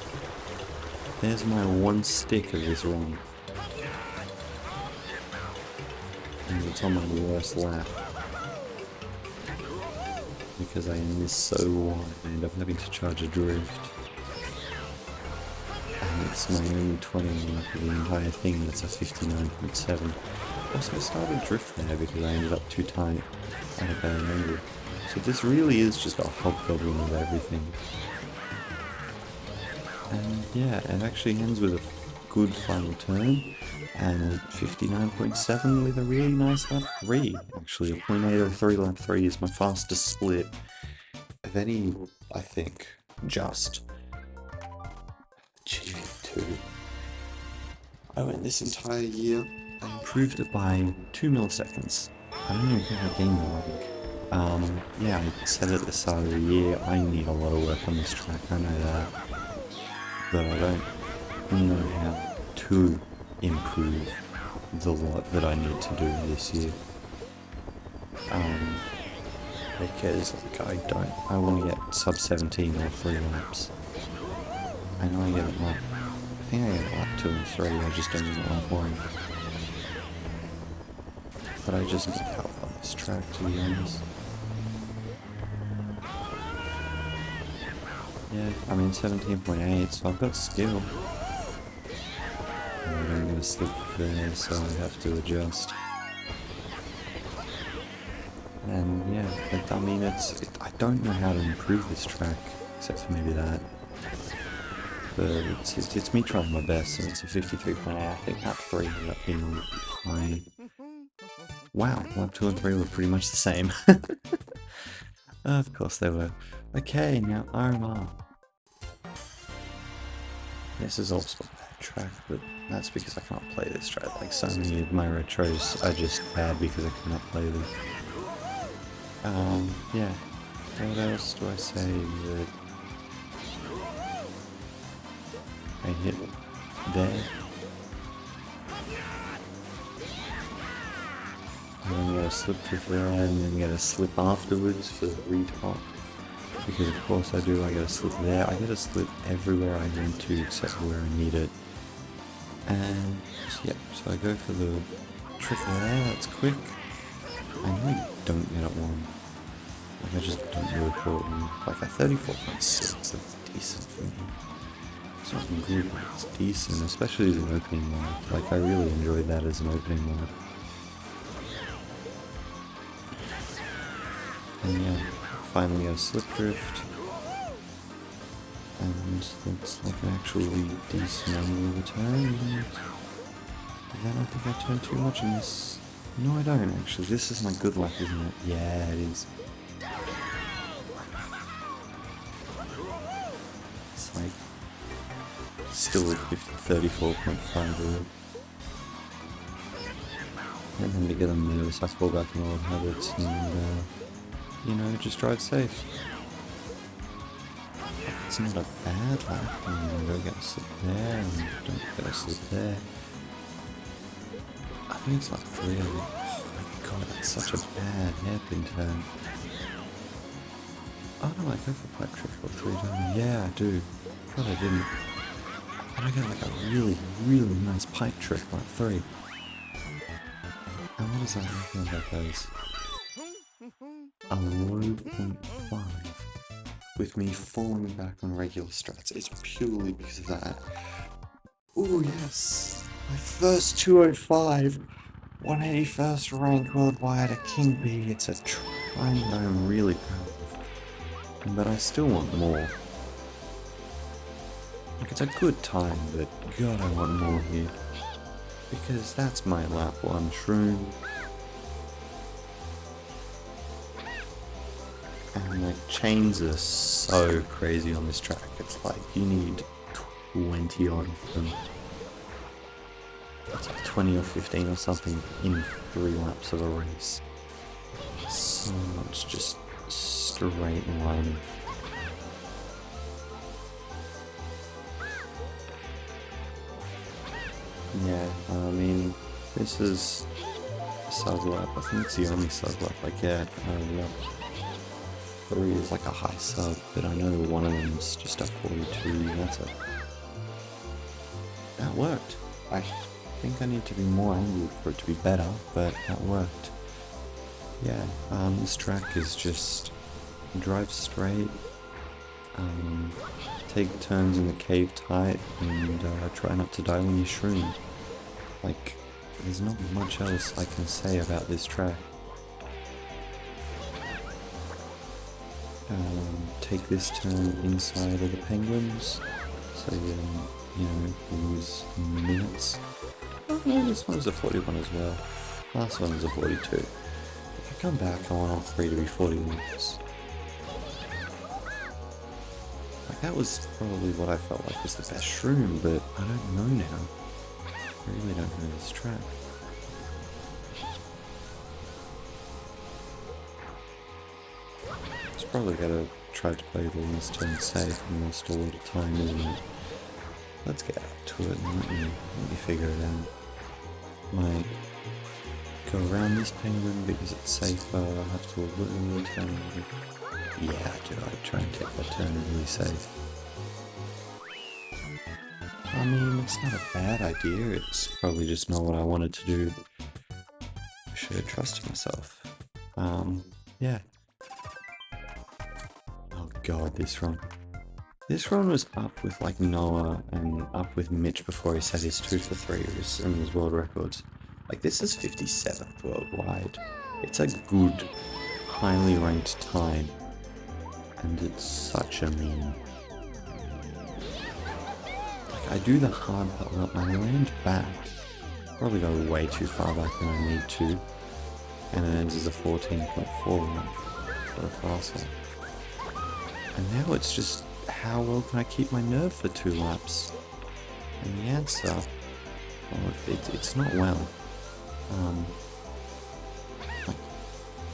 There's my one stick of this run. And it's on my worst lap. Because I miss so wide, I end up having to charge a drift. and it's my only 20 lap of the entire thing. That's a 59.7. Also, I started drift there because I ended up too tight at a bad angle. So this really is just a hobgoblin of everything. And yeah, it actually ends with a good final turn, and 59.7 with a really nice lap 3. Actually, a .803 lap 3 is my fastest split of any, I think, just GV2. I went this entire year, I improved it by 2 milliseconds. I don't know how I gained the rank. Yeah, I said at the start of the year, I need a lot of work on this track, I know that. But I don't know how to improve the lot that I need to do this year. Because like I want to get sub 17 or 3 laps. I know I get it like, I think I get lap 2 and 3, I just don't get lap 1. But I just need help on this track, to be honest. Yeah, I mean 17.8, so I've got skill. And I don't get a slip there, so I have to adjust. And yeah, I mean I don't know how to improve this track, except for maybe that. But it's me trying my best, and it's a 53.8. I think lap 3 ended up being really high. Wow, lap 2 and 3 were pretty much the same. Of course they were. Okay, now Armagh. This is also a bad track, but that's because I can't play this track. Like, so many of my retros are just bad because I cannot play them. Yeah. What else do I say that I hit there? And then get a slip drift there, and then get a slip afterwards for the retop. Because of course I do, I get a slip there. I get a slip everywhere I went to except where I need it. And yeah, so I go for the trick there, that's quick. I know you don't get it one. Like, I just don't do it for like a 34.6, that's decent for me. It's not good, but it's decent, especially as an opening mod. Like, I really enjoyed that as an opening mod. And yeah, finally a slip drift. And that's like an actually decent angle of a turn. And then I think I turned too much in this. No, I don't actually. This is my good lap, isn't it? Yeah, it is. It's like still at 34.5. And then to get them nervous, I fall back on old habits and, you know, just drive safe. It's not a bad lap. I mean, I don't get a slip there, and don't get a slip there. I think it's like 3 of it. Oh my god, it's such a bad hairpin turn. Oh no, I go for pipe trick or 3, don't I? Yeah, I do. God, I didn't. And I get like a really, really nice pipe trick, like 3. And what does that look like that goes? A low 0.5. With me falling back on regular strats. It's purely because of that. Oh yes! My first 205! 181st rank worldwide at King B. It's a trend I'm really proud of. But I still want more. Like, it's a good time, but god, I want more here. Because that's my lap 1 shroom. And like, chains are so crazy on this track. It's like you need 20 odd of them. It's like 20 or 15 or something in 3 laps of a race. So much just straight line. Yeah, I mean, this is sub lap. I think it's the only sub lap I get. Lap 3 is like a high sub, but I know one of them is just a 42. That worked. I think I need to be more angled for it to be better, but that worked. Yeah, this track is just drive straight, take turns in the cave tight and try not to die when you shroom. Like, there's not much else I can say about this track. Take this turn inside of the penguins, so you lose minutes. Oh no, this one's a 41 as well. Last one's a 42. If I come back, I want all three to be 40 minutes. Like, that was probably what I felt like was the best shroom, but I don't know now. I really don't know this track. It's probably gotta try to play the last turn safe and lost a lot of time, isn't it? Let's get up to it and let me figure it out. Might go around this penguin because it's safer. I'll have to literally turn. Yeah, I'd try and take that turn really safe. I mean, it's not a bad idea, it's probably just not what I wanted to do. I should have trusted myself. Yeah. Oh god, this run. This run was up with like Noah and up with Mitch before he set his 2 for 3 in his world records. Like, this is 57th worldwide. It's a good, highly ranked time. And it's such a meme. Like, I do the hard part up and I land back. Probably go way too far back than I need to. And it ends as a 14.4 run for a fast one. And now it's just, how well can I keep my nerve for 2 laps? And the answer, well, it's not well. Like,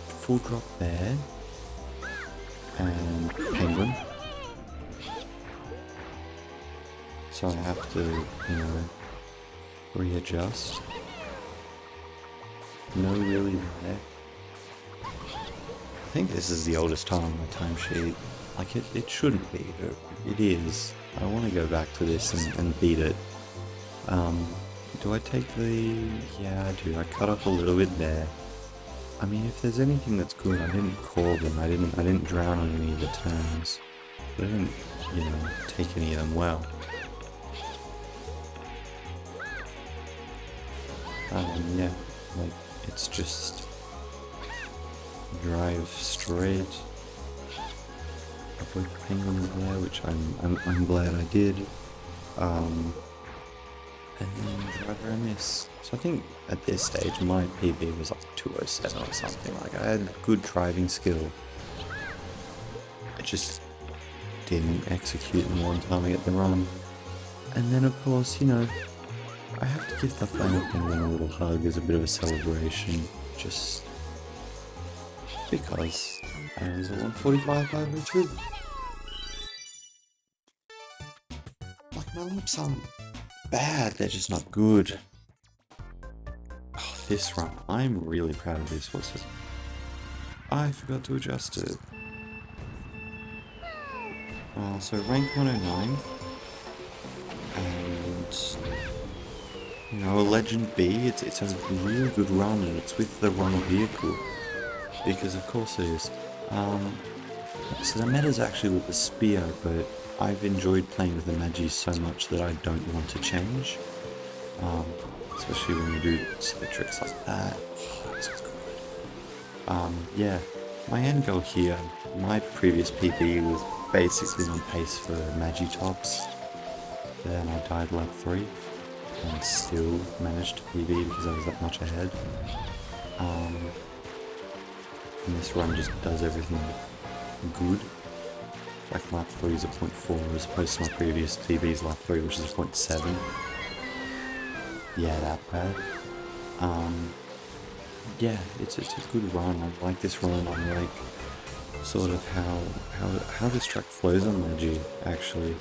full drop there, and penguin. So I have to, readjust. No really there. I think this is the oldest time on my timesheet. Like, it shouldn't be, but it is. I want to go back to this and beat it. Do I take the... Yeah, I do. I cut off a little bit there. I mean, if there's anything that's good, I didn't call them. I didn't drown on any of the turns. But I didn't, take any of them well. Yeah, like, it's just drive straight. Avoid the penguins there, which I'm glad I did. And then drive around this. So I think at this stage my PB was like 207 or something. Like, I had good driving skill. I just didn't execute in one time I get the run. And then of course, I have to give the final penguin a little hug as a bit of a celebration. Just because I was a 145 over 2. Like, my laps aren't bad, they're just not good. Oh, this run, I'm really proud of this. What's it? I forgot to adjust it. So rank 109, and a Legend B. It's a really good run, and it's with the wrong vehicle, because of course it is. So the meta's actually with the spear, but I've enjoyed playing with the Magis so much that I don't want to change. Especially when you do silly tricks like that. Oh, this is good. Yeah, my end goal here, my previous PB was basically on pace for Magi tops. Then I died lap 3 and still managed to PB because I was that much ahead. And this run just does everything good. Like, lap 3 is a 0.4 as opposed to my previous PB's lap 3, which is a 0.7. Yeah, that bad. Yeah, it's a good run. I like this run. I like sort of how this track flows on Magi, actually.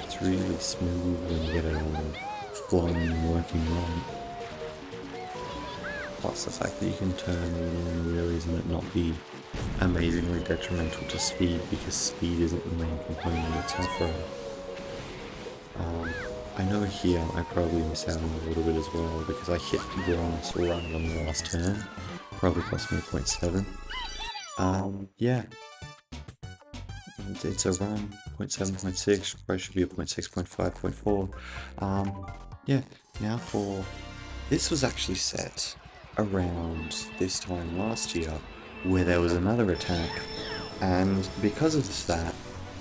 It's really smooth when you get it all flowing and working right. Plus the fact that you can turn in wheelies and it not be amazingly detrimental to speed, because speed isn't the main component, it's off-road. I know here I probably miss out on a little bit as well, because I hit grass right on the last turn. Probably cost me a 0.7. Yeah. it's a run, 0.7.6, probably should be a 0.6.5, 0.4. Yeah, now for... This was actually set around this time last year, where there was another attack, and because of that,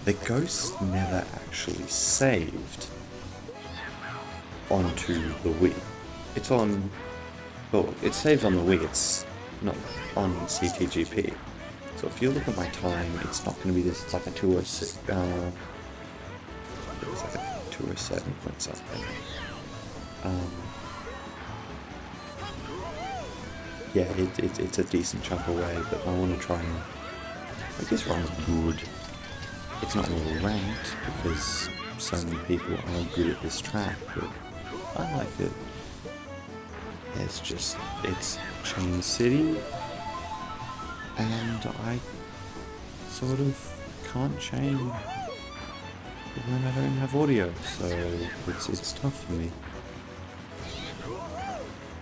the ghost never actually saved onto the Wii. It's on... Well, it saves on the Wii, it's not on CTGP. So if you look at my time, it's not going to be this, it's like a 206, it was like a 207 point something. Yeah, it's a decent chunk away, but I want to try and... Like, this run's good. It's not well ranked, because so many people are good at this track, but I like it. It's Chain City, and I sort of can't chain when I don't have audio, so it's tough for me.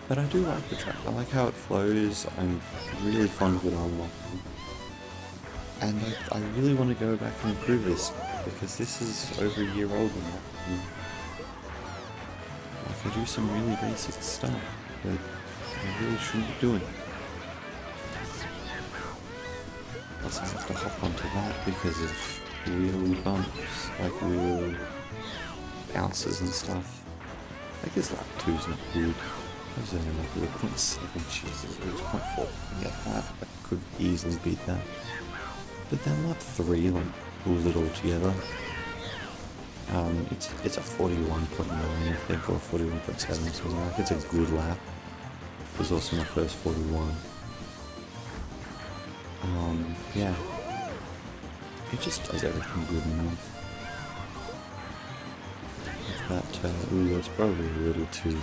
But I do like the track, I like how it flows, I'm really fond of it unlocking. And I really want to go back and improve this, because this is over a year old now. Like, I do some really basic stuff that I really shouldn't be doing. Plus I have to hop onto that because of wheel bumps, like wheel bounces and stuff. I guess lap 2's not good. I was only like a 0.7, Jesus, it was 0.4. Yeah, I could easily beat that. But then lap 3, like, pulls it all together. It's a 41.9, I think, or 41.7 or something. Like, it's a good lap. It was also my first 41. Yeah. It just does everything good enough. That, ooh, that's probably a little too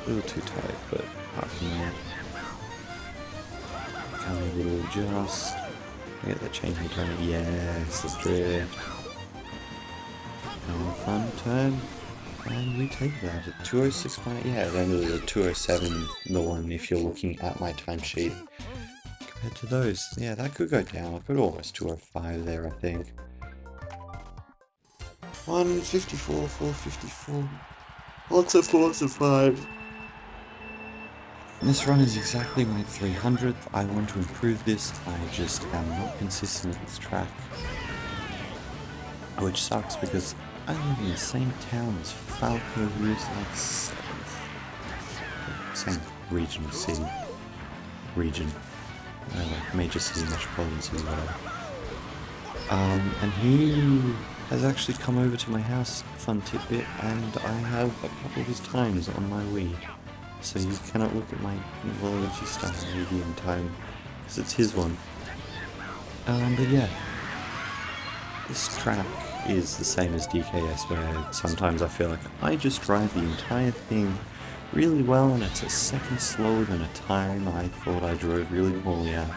tight, but apart from that, can a little adjust. Get the change in turn. Yes, the drift. And a fun turn. And we take that at 206. Yeah, then the 207, the one if you're looking at my timesheet. Compared to those, yeah, that could go down. I could almost 205 there, I think. 154, 454. Lots of 4s and 5s. This run is exactly my 300th. I want to improve this. I just am not consistent with this track. Which sucks because I live in the same town as Falco, who is like 7th. Same regional city. Region. Like major city, metropolitan city, whatever. And he has actually come over to my house, fun tidbit, and I have a couple of his times on my Wii. So you cannot look at my Waluigi style maybe in time, because it's his one. But yeah, this track is the same as DKS, where sometimes I feel like I just drive the entire thing really well, and it's a second slower than a time I thought I drove really poorly at.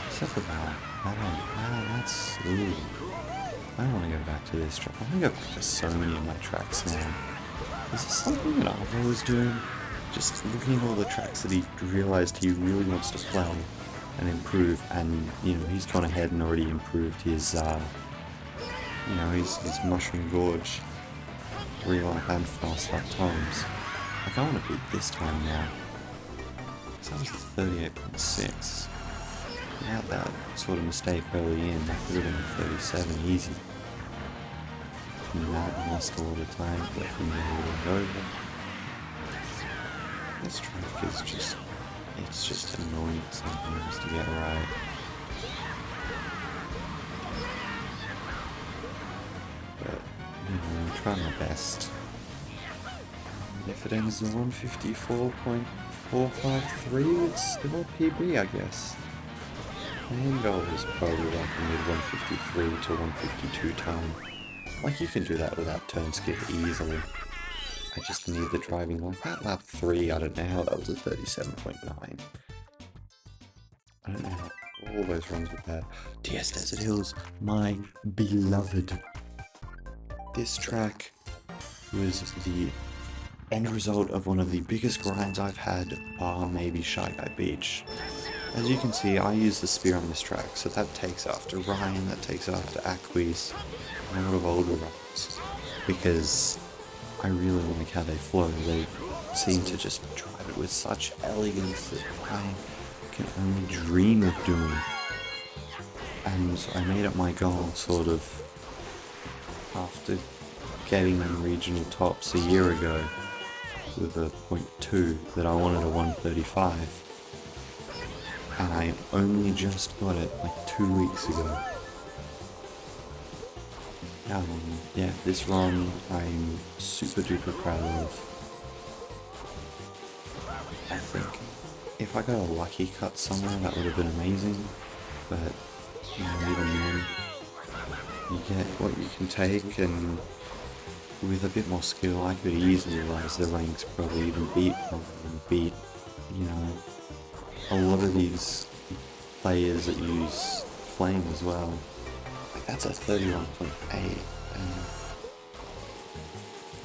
Except for that. That's... Ooh. I don't want to go back to this track. I want to go back to so many of my tracks now. Is this something that Alvo was doing? Just looking at all the tracks that he realized he really wants to play and improve, and, you know, he's gone ahead and already improved his, you know, his Mushroom Gorge relap and fast lap times. Like, I want to beat this time now. So that was 38.6. Without that sort of mistake early in, that could have been 37 easy. And that lost a lot of time, but from there it was over. This track is just, it's just annoying sometimes to get right. But, you know, I'm trying my best. And if it ends in 154.453, it's still a PB, I guess. My end goal is probably like a mid 153 to 152 time. Like, you can do that without turn skip easily. I just need the driving. Like that lap 3, I don't know how that was a 37.9. I don't know how all those runs were bad. DS Desert Hills, my beloved. This track was the end result of one of the biggest grinds I've had, bar maybe Shy Guy Beach. as you can see, I use the spear on this track, so that takes after Ryan, that takes after Aquis, and a lot of older riders, because I really like how they flow. They seem to just drive it with such elegance that I can only dream of doing. And I made it my goal, sort of, after getting them regional tops a year ago with a .2, that I wanted a 135. And I only just got it like 2 weeks ago. Yeah, this run I'm super duper proud of. I think if I got a lucky cut somewhere that would have been amazing, but you know, even then, you get what you can take, and with a bit more skill I could easily rise the ranks, probably even beat, you know, a lot of these players that use flame as well. Like that's a 31.8, and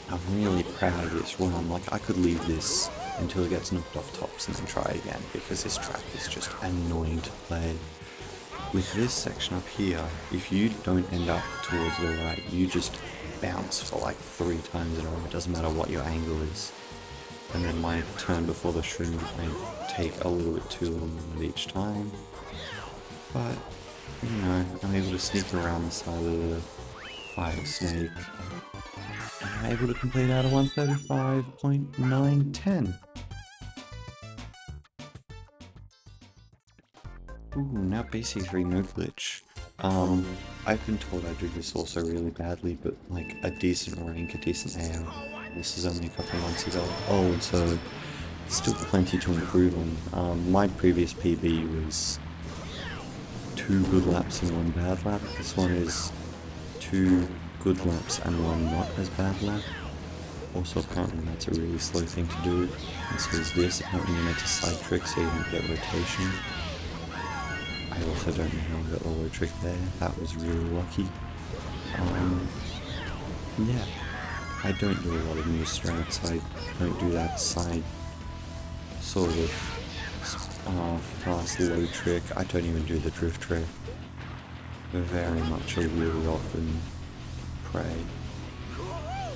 I'm really proud of this run. Like I could leave this until it gets knocked off tops and then try again, because this track is just annoying to play. With this section up here, if you don't end up towards the right, you just bounce for like 3 times in a row. It doesn't matter what your angle is. And then my turn before the shroom, I take a little bit too long each time. But, you know, I'm able to sneak around the side of the fire snake. And I'm able to complete out a 135.910. Ooh, now BC3 no glitch. I've been told I do this also really badly, but like a decent rank, a decent AO. This is only a couple of months ago old, so still plenty to improve on. My previous PB was 2 good laps and 1 bad lap. This one is 2 good laps and 1 not as bad lap. Also, apparently that's a really slow thing to do. And so is this. Apparently you're meant to side trick so you don't get rotation. I also don't know how I got the low trick there. That was really lucky. Yeah, I don't do a lot of new strats. I don't do that side sort of fast low trick. I don't even do the drift trick. Very much a really often prey.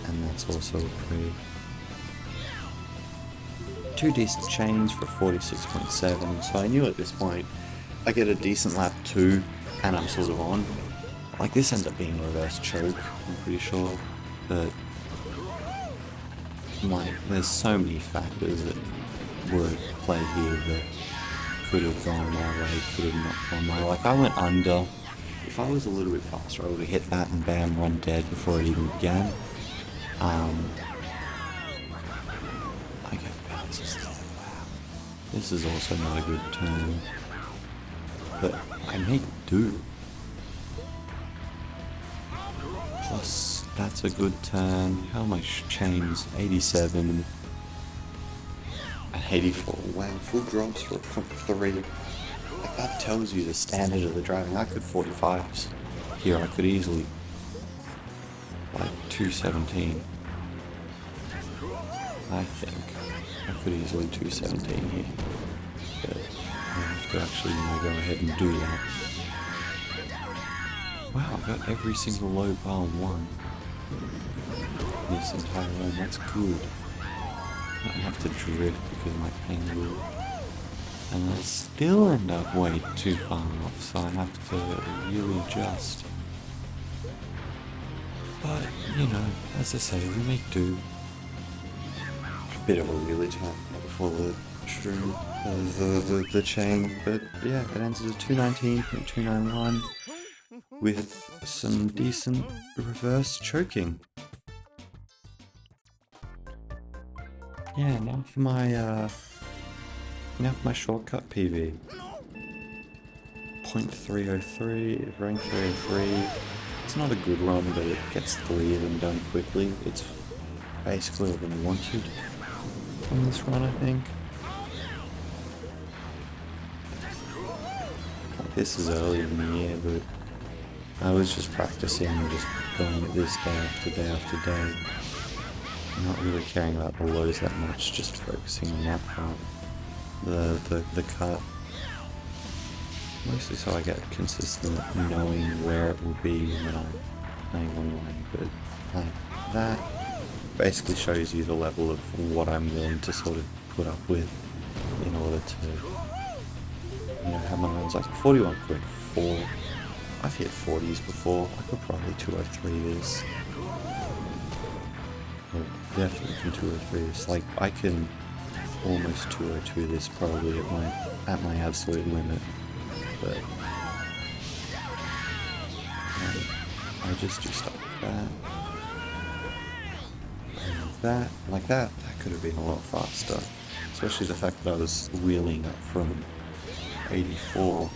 And that's also a prey. 2 decent chains for 46.7, so I knew at this point I get a decent lap 2 and I'm sort of on. Like this ends up being a reverse choke, I'm pretty sure, but like there's so many factors that were at play here that could have gone my way, could have not gone my way. Like I went under. If I was a little bit faster I would have hit that and bam, run dead before it even began. I get bounces there, wow. This is also not a good turn. But I make do. Plus, that's a good turn. How much chains? 87 and 84. Wow, full drops for a 0.3. Like that tells you the standard of the driving. I could 45s. Here I could easily like 217. I think I could easily 217 here. But I have to actually, go ahead and do that. Wow, I got every single low bar 1 this entire run. That's good. I have to drift because of my angle. And I still end up way too far off, so I have to really adjust. But, as I say, we make do. A bit of a wheelie time before the shroom, the chain, but yeah, it ends as a 219.291 with some decent reverse choking. Yeah, now for my shortcut PV. 0.303, rank 303. It's not a good run, but it gets 3 of them done quickly. It's basically what I wanted from this run, I think. This is early in the year, but I was just practicing and just going at this day after day after day. Not really caring about the lows that much, just focusing on that part. The cut. Mostly so I get consistent knowing where it will be when I'm playing online, but like that basically shows you the level of what I'm willing to sort of put up with in order to, have my runs like 41.4. I've hit 40s before. I could probably 203 this. Well, definitely can 203 this. Like, I can almost 202 this probably at my absolute limit. But I just do stuff like that. And that could have been a lot faster. Especially the fact that I was wheeling up from 84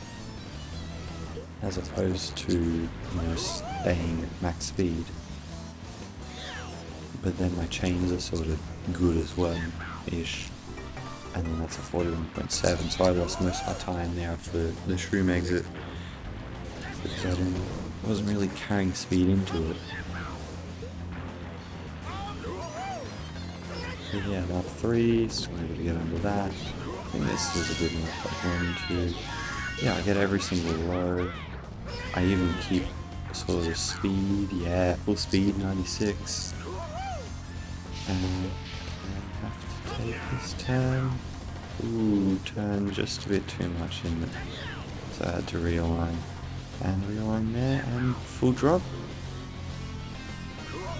as opposed to, staying at max speed. But then my chains are sort of good as well, ish. And then that's a 41.7, so I lost most of my time there for the shroom exit. Because I wasn't really carrying speed into it. But yeah, about 3, still able to get under that. I think this was a good enough, like 1, 2. Yeah, I get every single low. I even keep sort of speed, yeah, full speed, 96. And I have to take this turn. Ooh, turn just a bit too much in it. So I had to realign. And realign there, and full drop.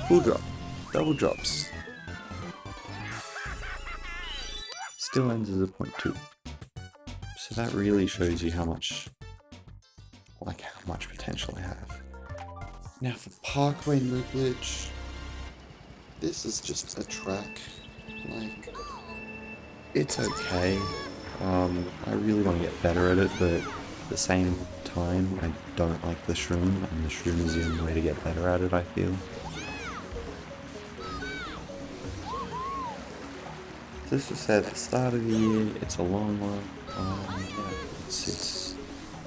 Full drop. Double drops. Still ends as a 0.2. So that really shows you how much potential I have. Now for Parkway No Glitch, this is just a track. Like, it's okay. I really want to get better at it, but at the same time, I don't like the shroom, and the shroom is the only way to get better at it, I feel. This was said at the start of the year. It's a long one. Yeah, it's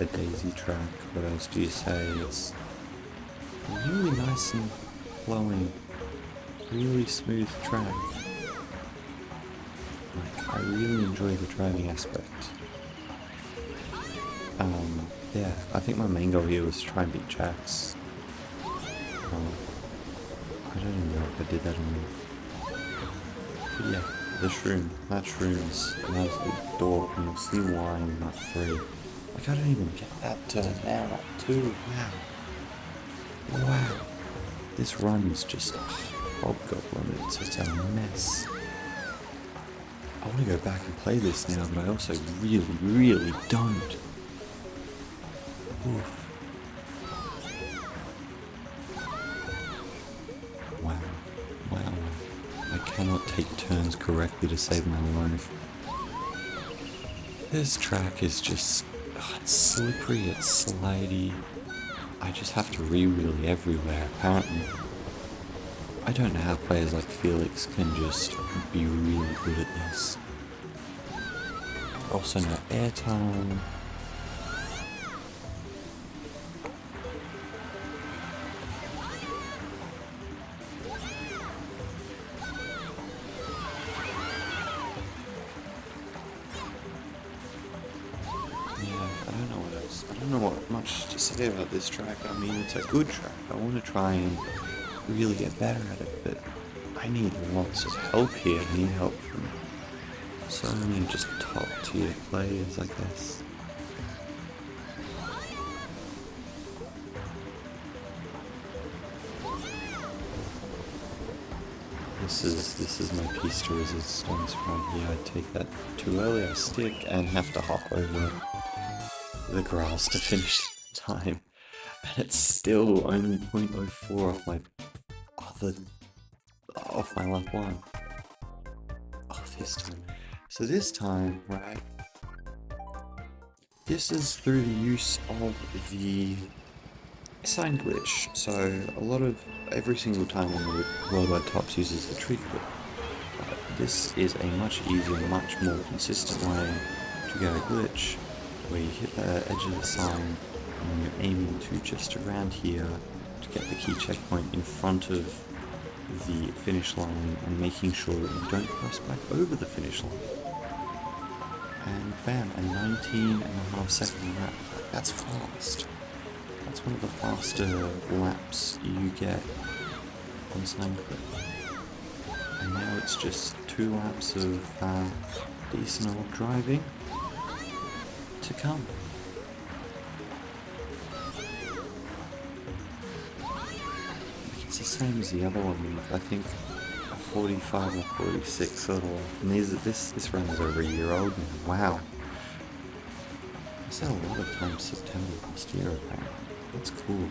a daisy track. What else do you say? It's really nice and flowing, really smooth track. Like, I really enjoy the driving aspect. Yeah, I think my main goal here was to try and beat Jax. I don't even know if I did that or not. But yeah, the shroom. That shroom's an absolute dork, and you'll see why in Mach 3. Like, I don't even get that turn now, Mach 2. Wow. Wow. This run is just hobgoblin. It's just a mess. I want to go back and play this now, but I also really, really don't. Oof. Wow. Wow. I cannot take turns correctly to save my life. This track is just... it's slippery, it's slidey. I just have to re-wheelie everywhere, apparently. I don't know how players like Felix can just be really good at this. Also no airtime. I don't know what much to say about this track. I mean, it's a good track. I want to try and really get better at it, but I need lots of help here. I need help from so many just top tier players, I guess. This is my piece de resistance right here. I take that too early, I stick and have to hop over the grass to finish time, and it's still only 0.04 off my lap 1. Oh, this time. So this time, right, this is through the use of the sign glitch. So every single time on the worldwide tops uses the tree clip. This is a much easier, much more consistent way to get a glitch, where you hit the edge of the sign and you're aiming to just around here to get the key checkpoint in front of the finish line and making sure that you don't cross back over the finish line. And bam, a 19.5 second lap. That's fast. That's one of the faster laps you get on Snowcliff. And now it's just 2 laps of decent old driving to come. It's the same as the other one, I think a 45 or 46 sort of. And this run is over a year old now. Wow. I said a lot of times September last year apparently. That's cool.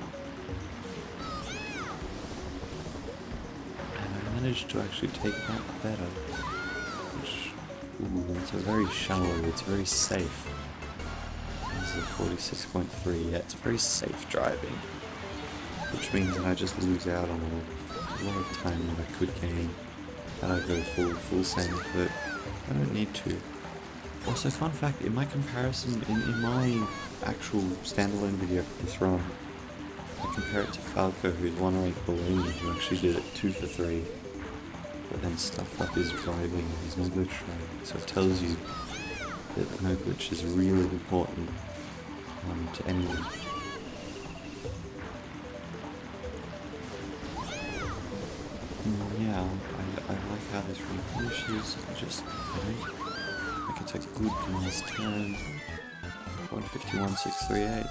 And I managed to actually take that better. Which, ooh, it's a very shallow, it's very safe. This is a 46.3, yeah, it's very safe driving. Which means that I just lose out on a lot of time that I could gain had I go full send, but I don't need to. Also, fun fact, in my comparison, in my actual standalone video for this run, I compare it to Falco, who's 1 rank below me, who actually did it 2 for 3, but then stuffed up his driving, his no glitch driving. So it tells you that no glitch is really important to anyone. Yeah, I like how this run finishes. I can take a good nice turn. 151.638.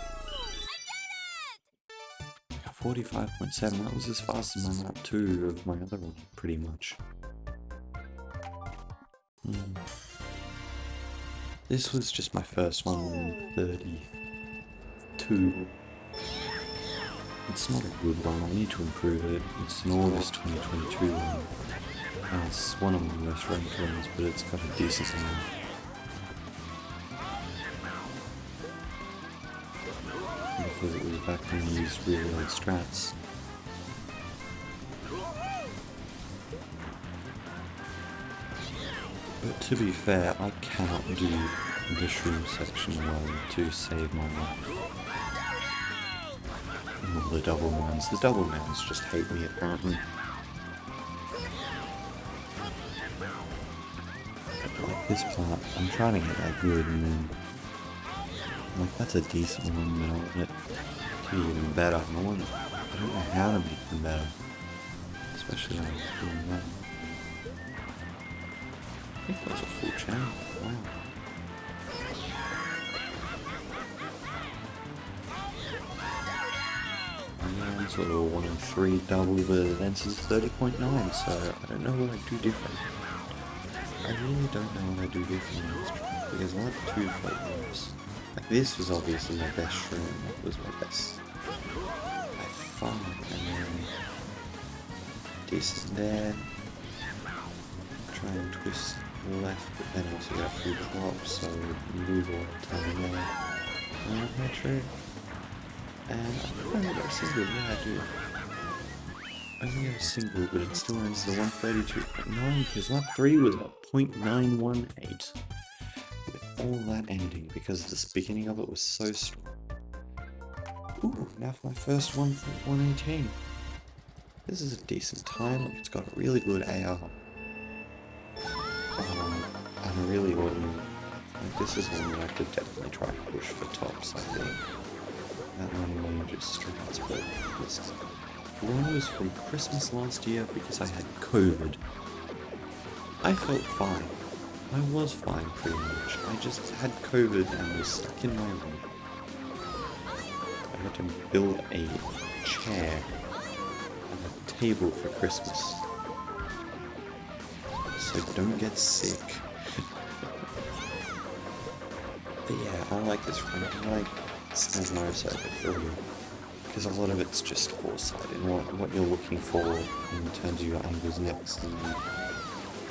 45.7. That was as fast as my lap 2 of my other one, pretty much. This was just my first one in 32. It's not a good one, I need to improve it. It's an August 2022 one. It's one of my worst ranked runs, but it's got a decent amount. Because it was back when we used really old strats. But to be fair, I cannot do the shroom section alone to save my life. Oh, the double mans. The double mans just hate me apparently. Like this part, I'm trying to get that good and then like that's a decent one, but I want it to be even better. I don't know how to make them better. Especially when I'm doing that. I think that was a full channel. Wow. And I'm sort of a 1 in 3 double, but the answer is 30.9, so I don't know what I do different. I really don't know what I do different in this track, because I like 2 float moves. Like this was obviously my best shroom, that was my best by far, and then decent there. Try and twist left, but then also get a full drop, so move all the time there. Metro. And I only got a single, yeah I do. I only got a single, but it still ends the 132.9 because lap 3 was a 0.918. With all that ending, because the beginning of it was so strong. Ooh, now for my first 118. This is a decent time, it's got a really good AR. And I really wouldn't. Like, this is one that I could definitely try to push for tops, I think. That one may just strats, but this one was from Christmas last year because I had COVID. I felt fine. I was fine pretty much. I just had COVID and was stuck in my room. I had to build a chair and a table for Christmas. So don't get sick. But yeah, I like this run. I like Snow Motorcycle for you. Because a lot of it's just foresight and what you're looking for in terms of your angles next and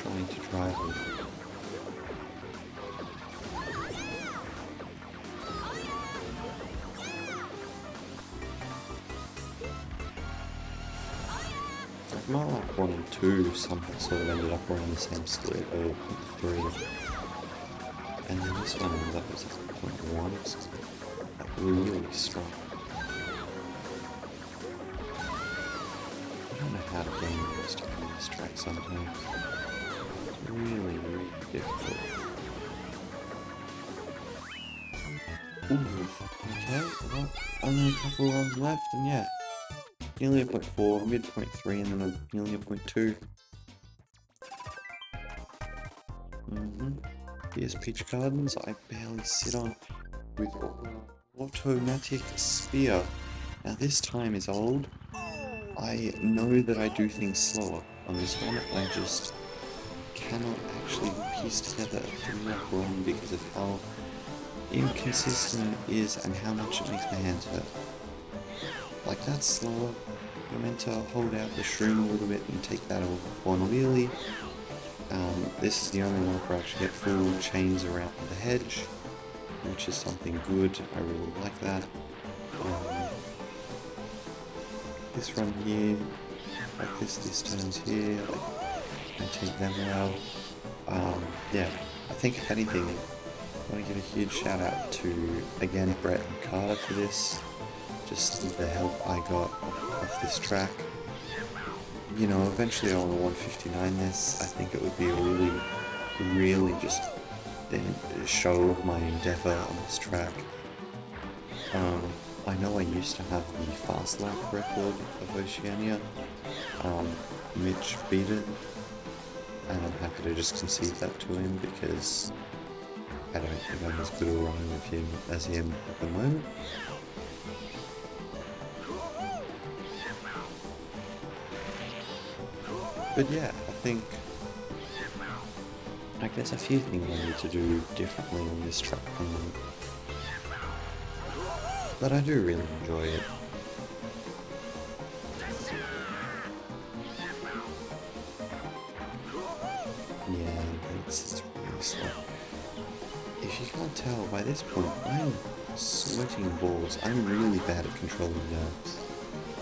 trying to drive them. Like my lap 1 and 2 somehow sort of ended up around the same split of 3. And then this one ended up as a 0.1 or something. Like really strong. I don't know how to game this stuff on this track sometimes. It's really, really difficult. Ooh, okay, well, only a couple runs left, and yeah, nearly a point 4, midpoint 3, and then nearly a point 2. Here's Peach Gardens, I barely sit on with automatic spear. Now this time is old. I know that I do things slower on this one. I just cannot actually piece together a 3-lap run because of how inconsistent it is and how much it makes my hands hurt. Like, that's slower. You're meant to hold out the shroom a little bit and take that off on a wheelie. This is the only one where I actually get full chains around the hedge, which is something good. I really like that. This run here, like this turns here, like I take them well. Yeah, I think if anything, I want to give a huge shout out to, again, Brett and Carter for this. Just the help I got off this track. You know, eventually I want to 159 this. I think it would be a really just a show of my endeavour on this track. I know I used to have the fast lap record of Oceania. Mitch beat it, and I'm happy to just concede that to him because I don't think I'm as good a runner with him as him at the moment. But yeah, I guess a few things I need to do differently on this track, but I do really enjoy it. Yeah, it's really slow. If you can't tell, by this point, I'm sweating balls. I'm really bad at controlling nerves.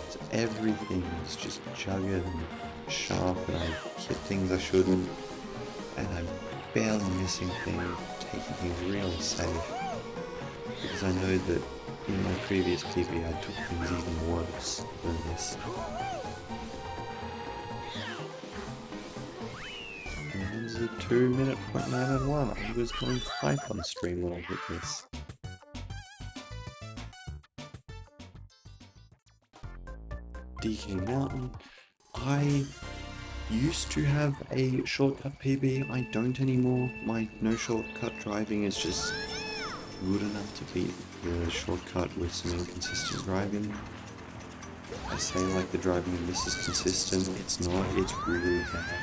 So everything is just jagged and sharp, and I hit things I shouldn't, and I'm barely missing things, taking things really safe. Because I know that in my previous PB I took things even worse than this. And it's a 2-minute .991. I was going hype on stream when I hit this. DK Mountain. I used to have a shortcut PB, I don't anymore. My no shortcut driving is just good enough to beat the shortcut with some inconsistent driving. I say like the driving in this is consistent, it's not, it's really bad.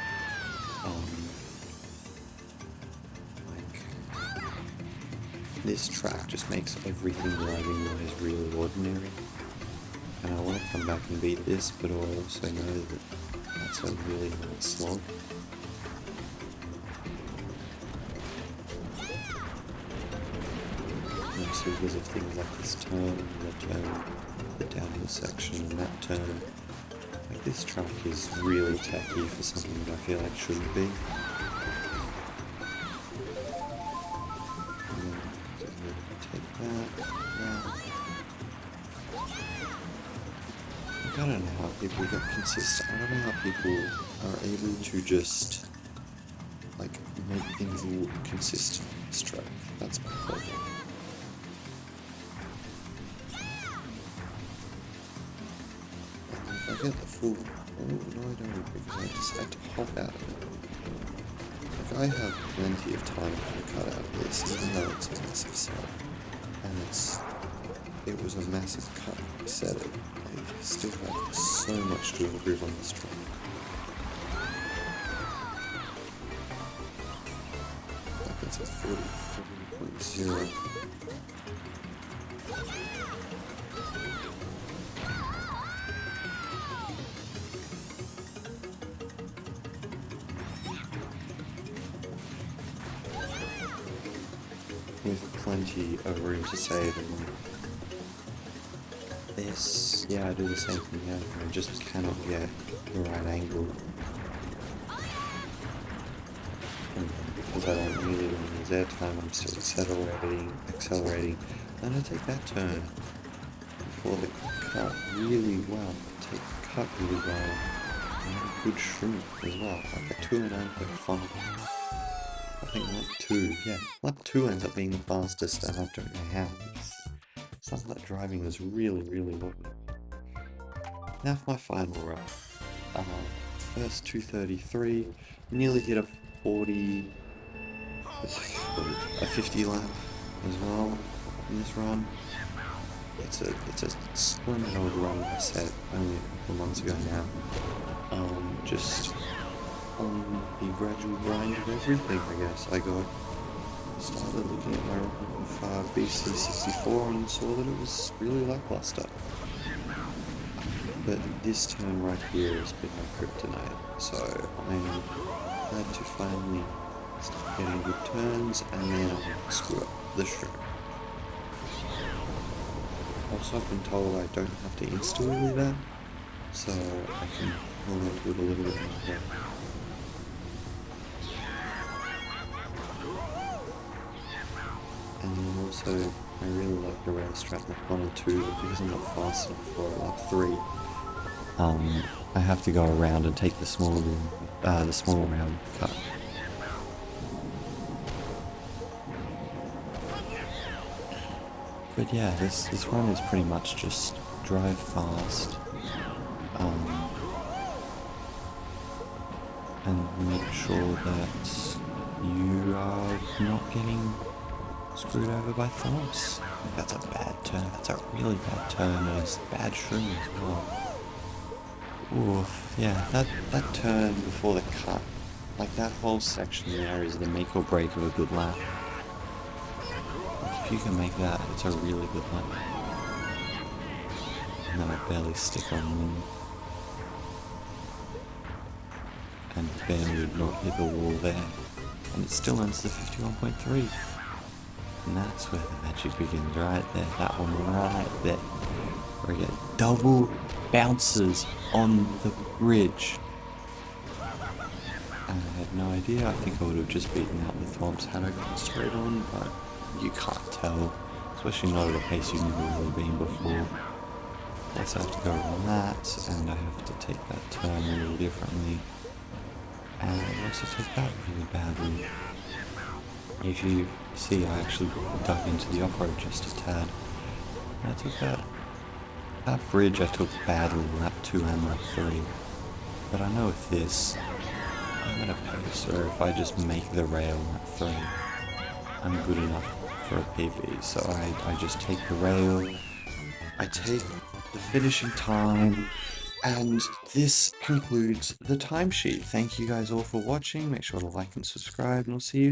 This track just makes everything driving wise really ordinary. And I want to come back and beat this, but I also know that that's a really hard slog. So because of things like this turn, the downhill section, and that turn, like this track is really tacky for something that I feel like shouldn't be. Take that. I don't know how people get consistent. I don't know how people are able to just like make things look consistent on this track. That's my problem. If I get the full, oh no I don't, because I just had to hop out of it. Like I have plenty of time to cut out of this, even though it's a massive set, and it was a massive cut. I said it. I still have so much to improve on this track. Like it's a 40.0. With plenty of room to save, and this, yeah, I do the same thing here. I just cannot get the right angle. And because I don't really want to use airtime, I'm still accelerating. Then I take that turn before the cut really well. Take the cut really well. And a good shroom as well, like a 209.5. I think lap 2, yeah. Lap 2 ends up being the fastest, and I don't know how. Some of that driving was really, really good. Now for my final run. Uh, First 233, nearly hit a 40, a 50 lap as well in this run. It's a splendid old run I set only a couple of months ago now. Just on the gradual grind of everything, I guess. I started looking at my run of BC64 and saw that it was really lackluster. But this turn right here has been my kryptonite, so I'm glad to finally start getting good turns and then screw up the strip. Also, I've been told I don't have to insta-wheelie that, so I can hold on to it a little bit longer. And then also, I really like the racetrack lap 1 and 2, but because I'm not fast enough for lap 3, I have to go around and take the small round cut. But yeah, this run is pretty much just drive fast, and make sure that you are not getting screwed over by thumps. That's a bad turn. That's a really bad turn, and it's bad shroom as well. Oof, yeah, that turn before the cut, like that whole section there is the make or break of a good lap. Like if you can make that, it's a really good lap. And then I barely stick on them. And barely would not hit the wall there. And it still ends the 51.3. And that's where the magic begins, right there. That one right there. Where you get double bounces on the bridge. And I had no idea. I think I would have just beaten out the thwomps had I gone straight on, but you can't tell. Especially not at a pace you've never really been before. Plus I have to go around that, and I have to take that turn a little differently. And I also take that really badly. If you see, I actually dug into the off-road just a tad. I took that bridge I took badly, lap 2 and lap 3. But I know with this, I'm at a pace where if I just make the rail lap 3, I'm good enough for a PB. So I just take the rail, I take the finishing time, and this concludes the timesheet. Thank you guys all for watching. Make sure to like and subscribe, and I'll see you